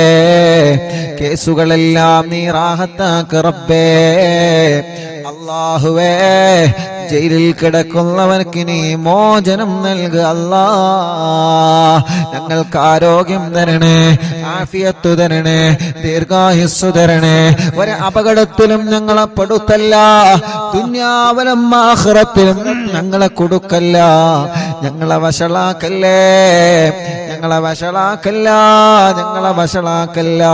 കേസുകളെല്ലാം നീ റാഹത്താക്ക റബ്ബേ. അല്ലാഹുവേ, ജയിലിൽ കിടക്കുന്നവർക്ക് നീ മോചനം നൽകുക അല്ലാ, ഞങ്ങൾക്ക് ആരോഗ്യം തരണേ, ആഫിയത്ത് തരണേ, ദീർഘായുസ്സു തരണേ, ഒരു അപകടത്തിലും ഞങ്ങളെ പെടുത്തല്ല, ദുനിയാവിലും ആഖിറത്തിലും ഞങ്ങളെ കൊടുക്കല്ല, ഞങ്ങളെ വഷളാക്കല്ലേ, ഞങ്ങളെ വഷളാക്കല്ല, ഞങ്ങളെ വഷളാക്കല്ല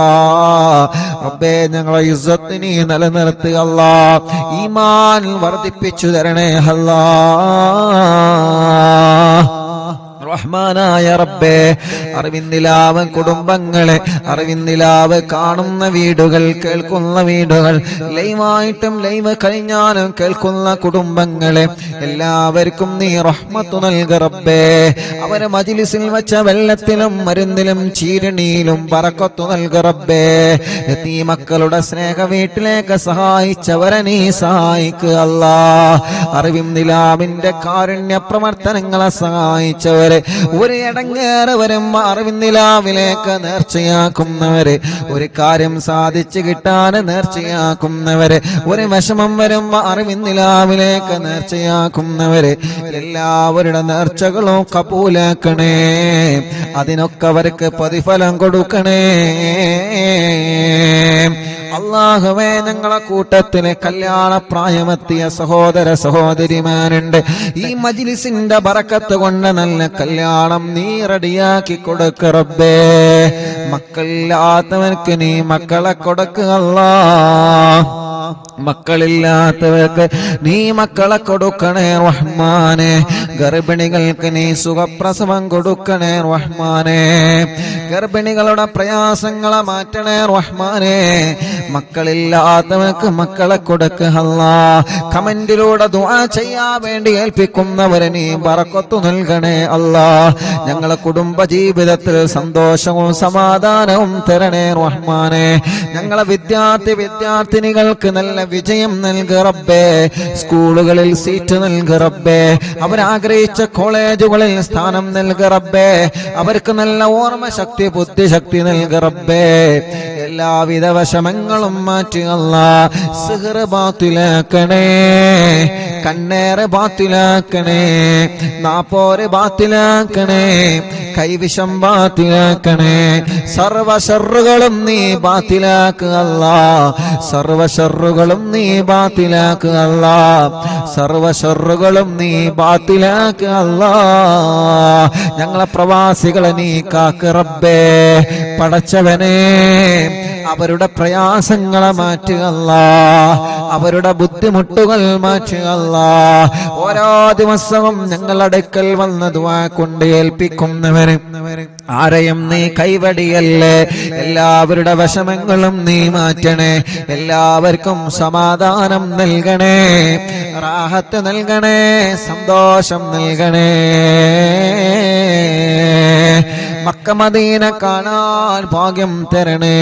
റബ്ബേ. ഞങ്ങളെ ഇസ്സത്ത് നീ നിലനിർത്തുക അല്ലാ, ഈമാൻ വർദ്ധിപ്പിച്ചു തരണേ അല്ലാ റഹ്മാനായ റബ്ബേ. അറിവിന്ദിലാവ് കുടുംബങ്ങളെ, അറിവിന്ദിലാവ് കാണുന്ന വീടുകൾ, കേൾക്കുന്ന വീടുകൾ, ലൈവായിട്ടും ലൈവ് കഴിഞ്ഞാലും കേൾക്കുന്ന കുടുംബങ്ങളെ എല്ലാവർക്കും നീ റഹ്മത്ത് നൽക റബ്ബേ. അവരെ മജ്ലിസിൽ വെച്ച വെള്ളത്തിലും മരുന്നിലും ചീരണിയിലും ബറക്കത്ത് നൽക റബ്ബേ. യതീമക്കളുടെ സ്നേഹ വീട്ടിലേക്ക് സഹായിച്ചവരെ നീ സഹായിക്കുക അല്ലാ. അറിവിന്ദിലാവിന്റെ കാരുണ്യ പ്രവർത്തനങ്ങളെ സഹായിച്ചവരെ, ഒരു ഇടങ്ങേറ് വരുമ്പോ അറിവിന്ദിലാവിലേക്ക് നേർച്ചയാക്കുന്നവര്, ഒരു കാര്യം സാധിച്ചു കിട്ടാൻ നേർച്ചയാക്കുന്നവര്, ഒരു വിഷമം വരുമ്പോ അറിവിന്ദിലാവിലേക്ക് നേർച്ചയാക്കുന്നവര്, എല്ലാവരുടെ നേർച്ചകളും കബൂലാക്കണേ, അതിനൊക്കെ അവർക്ക് പ്രതിഫലം കൊടുക്കണേ അല്ലാഹുവേ. ഞങ്ങളെ കൂട്ടത്തിലെ കല്യാണ പ്രായമെത്തിയ സഹോദര സഹോദരിമാരുണ്ട്, ഈ മജ്ലിസിന്റെ ബറക്കത്ത് കൊണ്ട് നല്ല കല്യാണം നീ റെഡിയാക്കി കൊടുക്ക റബ്ബേ. മക്കളില്ലാത്തവർക്ക് നീ മക്കളെ കൊടുക്കുക അല്ലാ, മക്കളില്ലാത്തവർക്ക് നീ മക്കളെ കൊടുക്കണേ റഹ്മാനെ. ഗർഭിണികൾക്ക് നീ സുഖപ്രസവം കൊടുക്കണേ റഹ്മാനെ. ഗർഭിണികളുടെ പ്രയാസങ്ങളെ മാറ്റണേ റഹ്മാനെ. മക്കളില്ലാത്തവർക്ക് മക്കളെ കൊടുക്കുക അല്ലാ. കമന്റിലൂടെ ദുആ ചെയ്യാൻ വേണ്ടി ഏൽപ്പിക്കുന്നവരെ നീ ബറക്കത്ത് നൽകണേ അല്ലാ. ഞങ്ങളെ കുടുംബ ജീവിതത്തിൽ സന്തോഷവും സമാധാനവും തരണേ റഹ്മാനെ. ഞങ്ങളെ വിദ്യാർത്ഥിനികൾക്ക് നല്ല വിജയം നൽകുക റബ്ബേ. സ്കൂളുകളിൽ സീറ്റ് നൽകുക റബ്ബേ. അവരാഗ്രഹിച്ച കോളേജുകളിൽ സ്ഥാനം നൽകുക റബ്ബേ. അവർക്ക് നല്ല ഓർമ്മശക്തി ബുദ്ധിശക്തി നൽകുക റബ്ബേ. എല്ലാവിധ വിഷമങ്ങളും മാറ്റി അല്ലാ. സിഹ്ർ ബാത്തിലാക്കണേ, കണ്ണേറ് ബാത്തിലാക്കണേ, നാപ്പോര് ബാത്തിലാക്കണേ, കൈവിഷം ബാത്തിലാക്കണേ. സർവ ശർറുകളും നീ ബാത്തിലാക്കുക അല്ലാ. സർവ ശർറുകളും നീ ബാത്തിലാക്കുക അല്ലാ. സർവ ശർറുകളും നീ ബാത്തിലാക്കുക അല്ലാ. ഞങ്ങളെ പ്രവാസികളെ നീ കാക്ക് റബ്ബേ. പടച്ചവനെ, അവരുടെ പ്രയാസങ്ങളെ മാറ്റുക അല്ലാ. അവരുടെ ബുദ്ധിമുട്ടുകൾ മാറ്റുക അല്ലാ. ഓരോ ദിവസവും ഞങ്ങളുടെ അടുക്കൽ വന്ന ദുആ കൊണ്ട് ഏൽപ്പിക്കുന്നവര് ആരെയും നീ കൈവടിയല്ലേ. എല്ലാവരുടെ വിഷമങ്ങളും നീ മാറ്റണേ. എല്ലാവർക്കും സമാധാനം നൽകണേ, റാഹത്ത് നൽകണേ, സന്തോഷം നൽകണേ. മക്ക മദീന കാണാൻ ഭാഗ്യം തരണേ.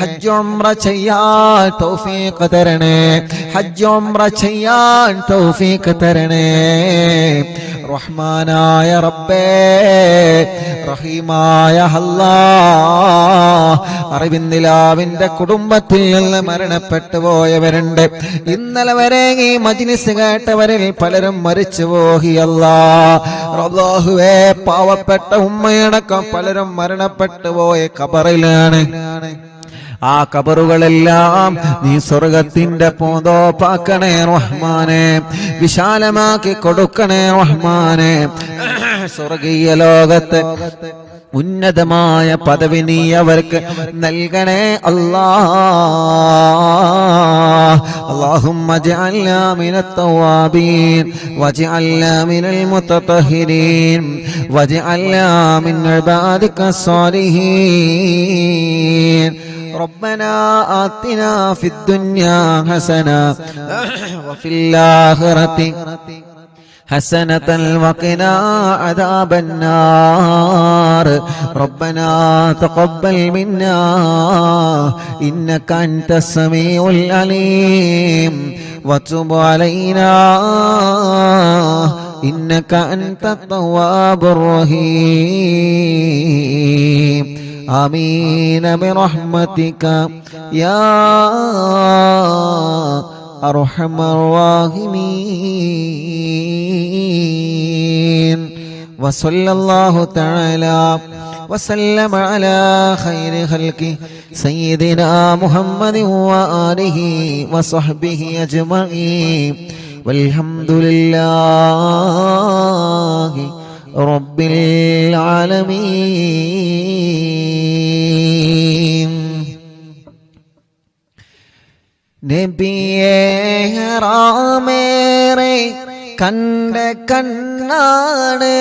ഹജ്ജ് ഉംറ ചെയ്യാൻ തൗഫീഖ് തരണേ. ഹജ്ജ് ഉംറ ചെയ്യാൻ തൗഫീഖ് തരണേ. റഹ്മാനായ റബ്ബേ, റഹീമായ അല്ലാഹ്. അറിവിന്ദിലാവിന്റെ കുടുംബത്തിൽ നിന്ന് മരണപ്പെട്ടു പോയവരുണ്ട്. ഇന്നലെ വരെ ഈ മജ്ലിസ് കേട്ടവരിൽ പലരും മരിച്ചു പോയി അല്ലാഹ്. അല്ലാഹുവേ, പാവപ്പെട്ട ഉമ്മയടക്കം പലരും മരണപ്പെട്ടു പോയ ഖബറിലാണ്. ആ ഖബറുകളെല്ലാം നീ സ്വർഗത്തിന്റെ പൂന്തോപ്പാക്കണേ റഹ്മാനെ. വിശാലമാക്കി കൊടുക്കണേ റഹ്മാനെ. സ്വർഗീയ ലോകത്ത് ഉന്നതമായ പദവി നീ അവർക്ക് നൽകണേ അല്ലാഹ്. اللهم اجعلنا من التوابين واجعلنا من المتطهرين واجعلنا من عبادك الصالحين. ربنا آتنا في الدنيا حسنة وفي الآخرة حسنة وقنا عذاب النار. ربنا تقبل منا إنك أنت السميع العليم وتب علينا إنك أنت التواب الرحيم. آمين برحمتك يا أرحم الراحمين. وصلى الله تعالى وسلم على خير خلقه سيدنا محمد وآله وصحبه أجمعين. والحمد لله رب العالمين. നബിയേ ഹറാമേറെ കണ്ട കണ്ണാണ്,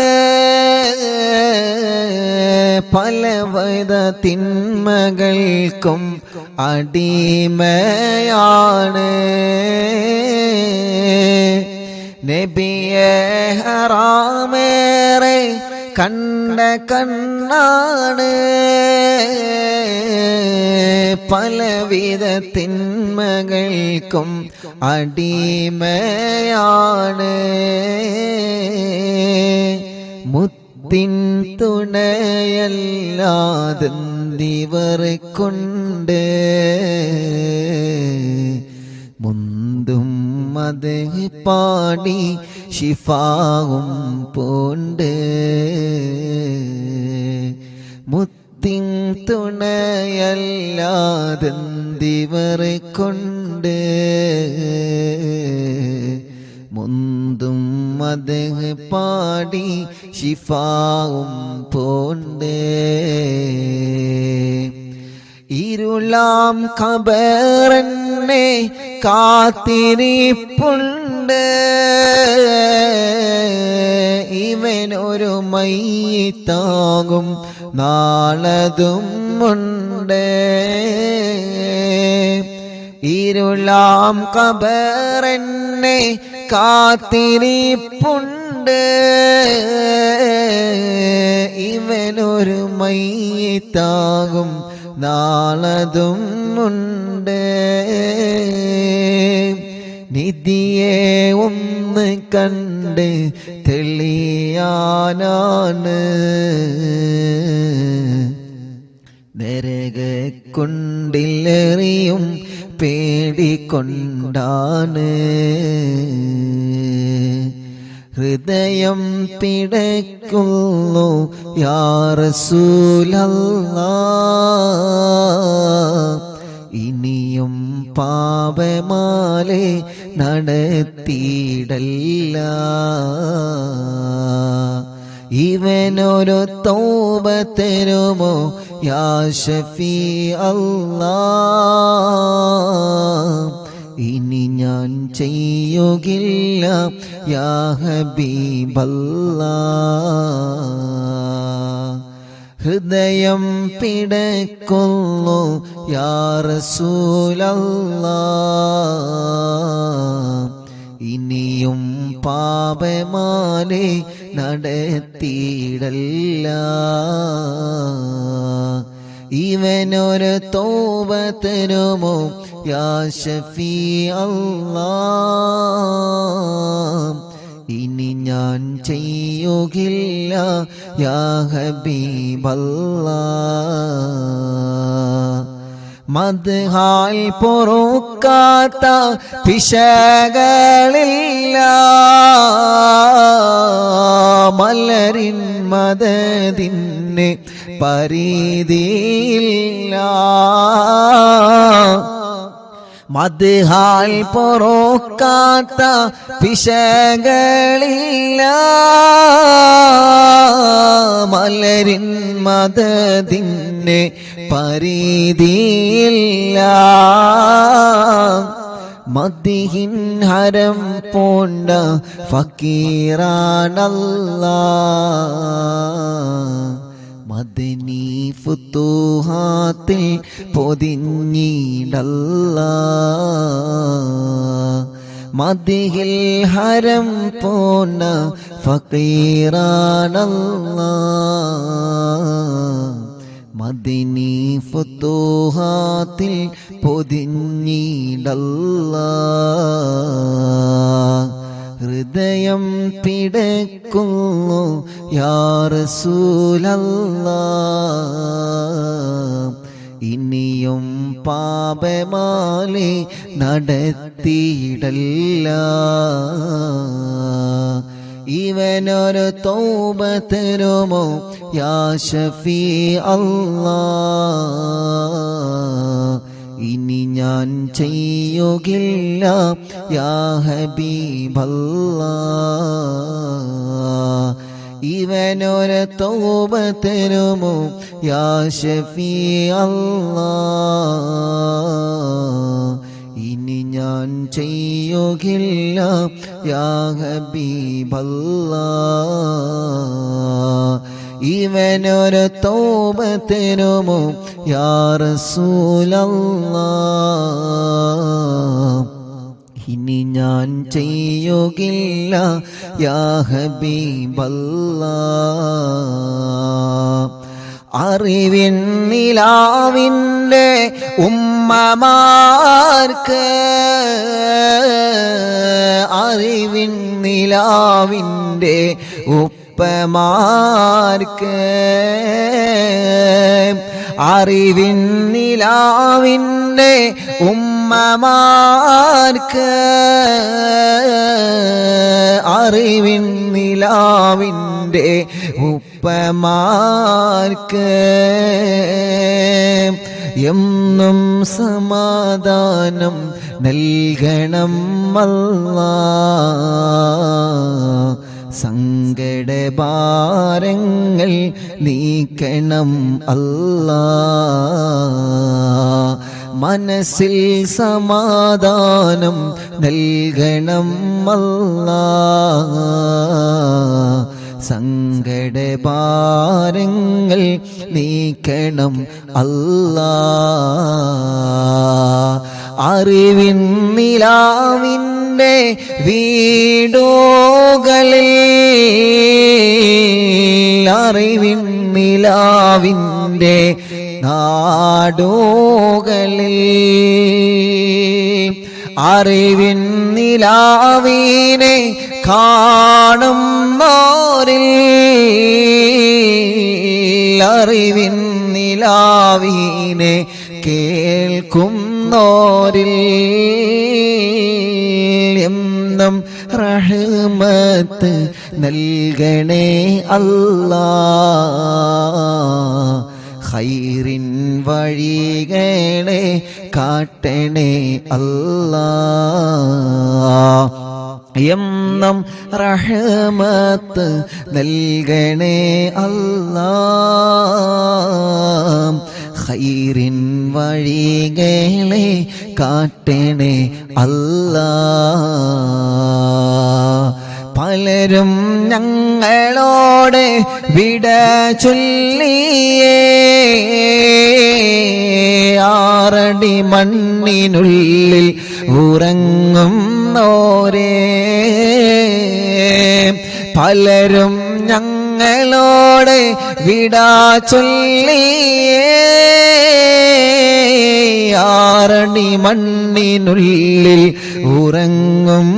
പലവിധ തിന്മകൾക്കും അടിമയാണ്. നബിയേ ഹറാമേറെ കണ്ട കണ്ണാണ്, പലവിധ തിന്മകൾക്കും അടിമയാണ്. മുത്തിൻ തുണയല്ലാതെന്തിവർ കൊണ്ട് മുന്തും മദ് പാടി ശിഫാവും പോണ്ട്. മുത്തിൻ തുണയല്ലാതെന്തിവർ കൊണ്ട് മുന്തും മദ് പാടി ശിഫാവും പോണ്ട്. ഇരുളാം ഖബറൻ എന്നെ കാത്തിരിപ്പുണ്ട്. ഇവനൊരു മയ്യിത്താകും നാളതും ഉണ്ട്. ഇരുളാം ഖബറെന്നെ കാത്തിരിപ്പുണ്ട്. ഇവനൊരു മയ്യിത്താകും നാളതും ഉണ്ട്. നിധിയെ ഒന്ന് കണ്ട് തെളിയാനാണ്, നരകക്കുണ്ടിലെറിയും പേടിക്കൊണ്ടാണ്. ഹൃദയം പിടയ്ക്കുന്നു യാ റസൂലല്ലാഹ്. ഇനിയും പാപമാലെ നടത്തിയിടല്ല. ഇവനൊരു തൗബ തരുമോ യാ ഷഫീ അല്ലാഹ്. ഇനി ഞാൻ ചെയ്യുകില്ല യാ ഹബീബല്ലാഹ്. ഹൃദയം പിടയ്ക്കുന്നു യാ റസൂലല്ലാഹ്. ഇനിയും പാപമാലെ നടത്തിയിടല്ല. ഇവനൊരു തൗബ തരുമോ യാ ഷഫീ അല്ലാഹ്. ഇനി ഞാൻ ചെയ്യുകില്ല യാ ഹബീബല്ലാഹ്. മദ്ഹാൽ പൊറുക്കാത്ത പിശകളില്ല, മലരിൻ മദദിന് പരിധിയില്ല. മദ്ഹാൽ പൊറുക്കാത്ത പിശകളില്ല, മലരിൻ മദദിന് പരിധിയില്ല. മദ്ഹിൻ ഹരം പൂണ്ട ഫക്കീറാനല്ലാഹ്. മദനി ഫുതുഹാത്തിൽ പൊതിഞ്ഞിടല്ലാഹ്. മദ്ഹിൽ ഹരം പൂണ്ട ഫക്കീറാനല്ലാഹ്. മദനി ഫുതുഹാത്തിൽ പൊതിഞ്ഞിടല്ലാഹ്. ഹൃദയം പിടയ്ക്കുന്നു യാ റസൂലല്ലാഹ്. ഇനിയും പാപമാലെ നടത്തിയിടല്ല. ഇവനൊരു തൗബ തരുമോ യാ ഷഫീ അല്ലാഹ്. ഇനി ഞാൻ ചെയ്യുകില്ല യാ ഹബീബല്ലാഹ്. ഇവനൊരു തൗബ തരുമോ യാ ഷഫീ അല്ലാഹ്. ഇനി ഞാൻ ചെയ്യുകില്ല യാ ഹബീബല്ലാഹ്. ഇവനൊരു തൗബ തരുമോ യാ റസൂലല്ലാഹ്. ഇനി ഞാൻ ചെയ്യുകില്ല യാ ഹബീബല്ലാഹ്. അറിവിൻ നിലാവിൻ്റെ ഉമ്മമാർക്ക്, അറിവിൻ നിലാവിൻ്റെ ഉപ്പമാർക്ക്, അറിവിൻ നിലാവിൻ്റെ ഉമ്മമാർക്ക്, അറിവിൻ നിലാവിൻ്റെ ഉപ്പമാർക്ക് എന്നും സമാധാനം നൽകണം അല്ലാഹ്. സങ്കടഭാരങ്ങൾ നീക്കണം അല്ലാഹ്. മനസ്സിൽ സമാധാനം നൽകണം അല്ലാഹ്. സങ്കടഭാരങ്ങൾ നീക്കണം അല്ലാഹ്. അറിവിൻ നിലാവിൻ്റെ വീടുകളിൽ, അറിവിൻ നിലാവിൻ്റെ നാടുകളിൽ, അറിവിൻ നിലാവിനെ കാണുന്നോരിൽ, അറിവിൻ നിലാവിനെ കേൾക്കുന്നോരിൽ എന്നും റഹ്മത്ത് നൽകണേ അല്ലാഹ്. ഖൈറിൻ വഴികളെ കാട്ടണേ അല്ലാഹ്. എന്നും റഹ്മത്ത് നൽകണേ അല്ലാഹ്. ഖൈറിൻ വഴികളെ കാട്ടണേ അല്ലാഹ്. പലരും ഞങ്ങളോട് വിട ചൊല്ലിയേ, ആറടി മണ്ണിനുള്ളിൽ ഉറങ്ങുന്നോരേ. പലരും ഞങ്ങളോട് വിട ചൊല്ലിയേ, ആറടി മണ്ണിനുള്ളിൽ ഉറങ്ങുന്നോരേ.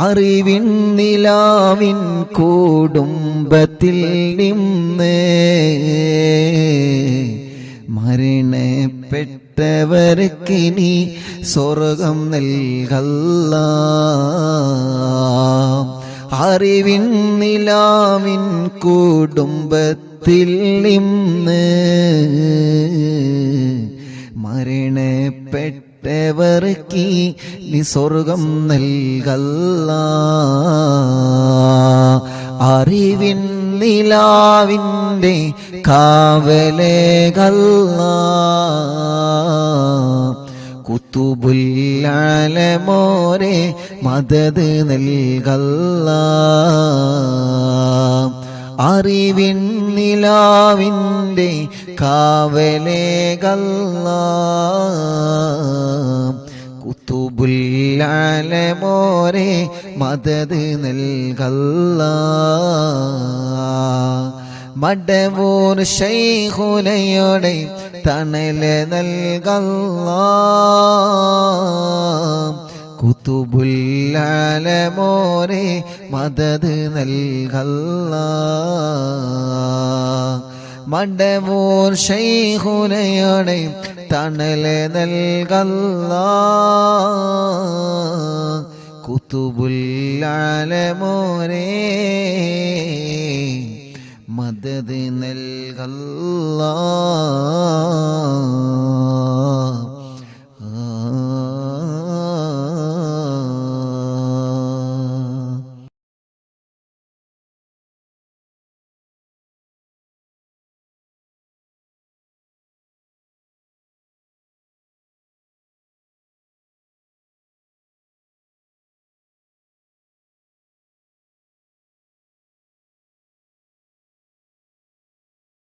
അറിവിൻ നിലാവിൻ കുടുംബത്തിൽ നിന്ന് മരണപ്പെട്ടവർക്കിനി സ്വർഗം നൽകല്ലാഹ്. അറിവിൻ നിലാവിൻ കുടുംബത്തിൽ നിന്ന് മരണപ്പെട്ടവർക്ക് നീ സ്വർഗം നൽകല്ലാഹ്. അറിവിൻ നിലാവിൻ്റെ കാവലേകല്ലാഹ്. കുത്തുബുൽ ആലമോരെ മദദ് നൽകല്ലാഹ്. അറിവിൻ നിലാവിൻ്റെ കാവലേകല്ലാഹ്. കുത്തുബുൽ ആലമോരെ മദദ് നൽകല്ലാഹ്. മടവൂർ ശൈഖുനയുടെ തണല് നൽകല്ലാഹ്. കുത്തുബുൽ ആലമോരെ മദദ് നൽകല്ലാഹ്. മടവൂർ ശൈഖുനയുടെ തണല് നൽകല്ലാഹ്. കുത്തുബുൽ ആലമോരെ മദദ് നൽകല്ലാഹ്.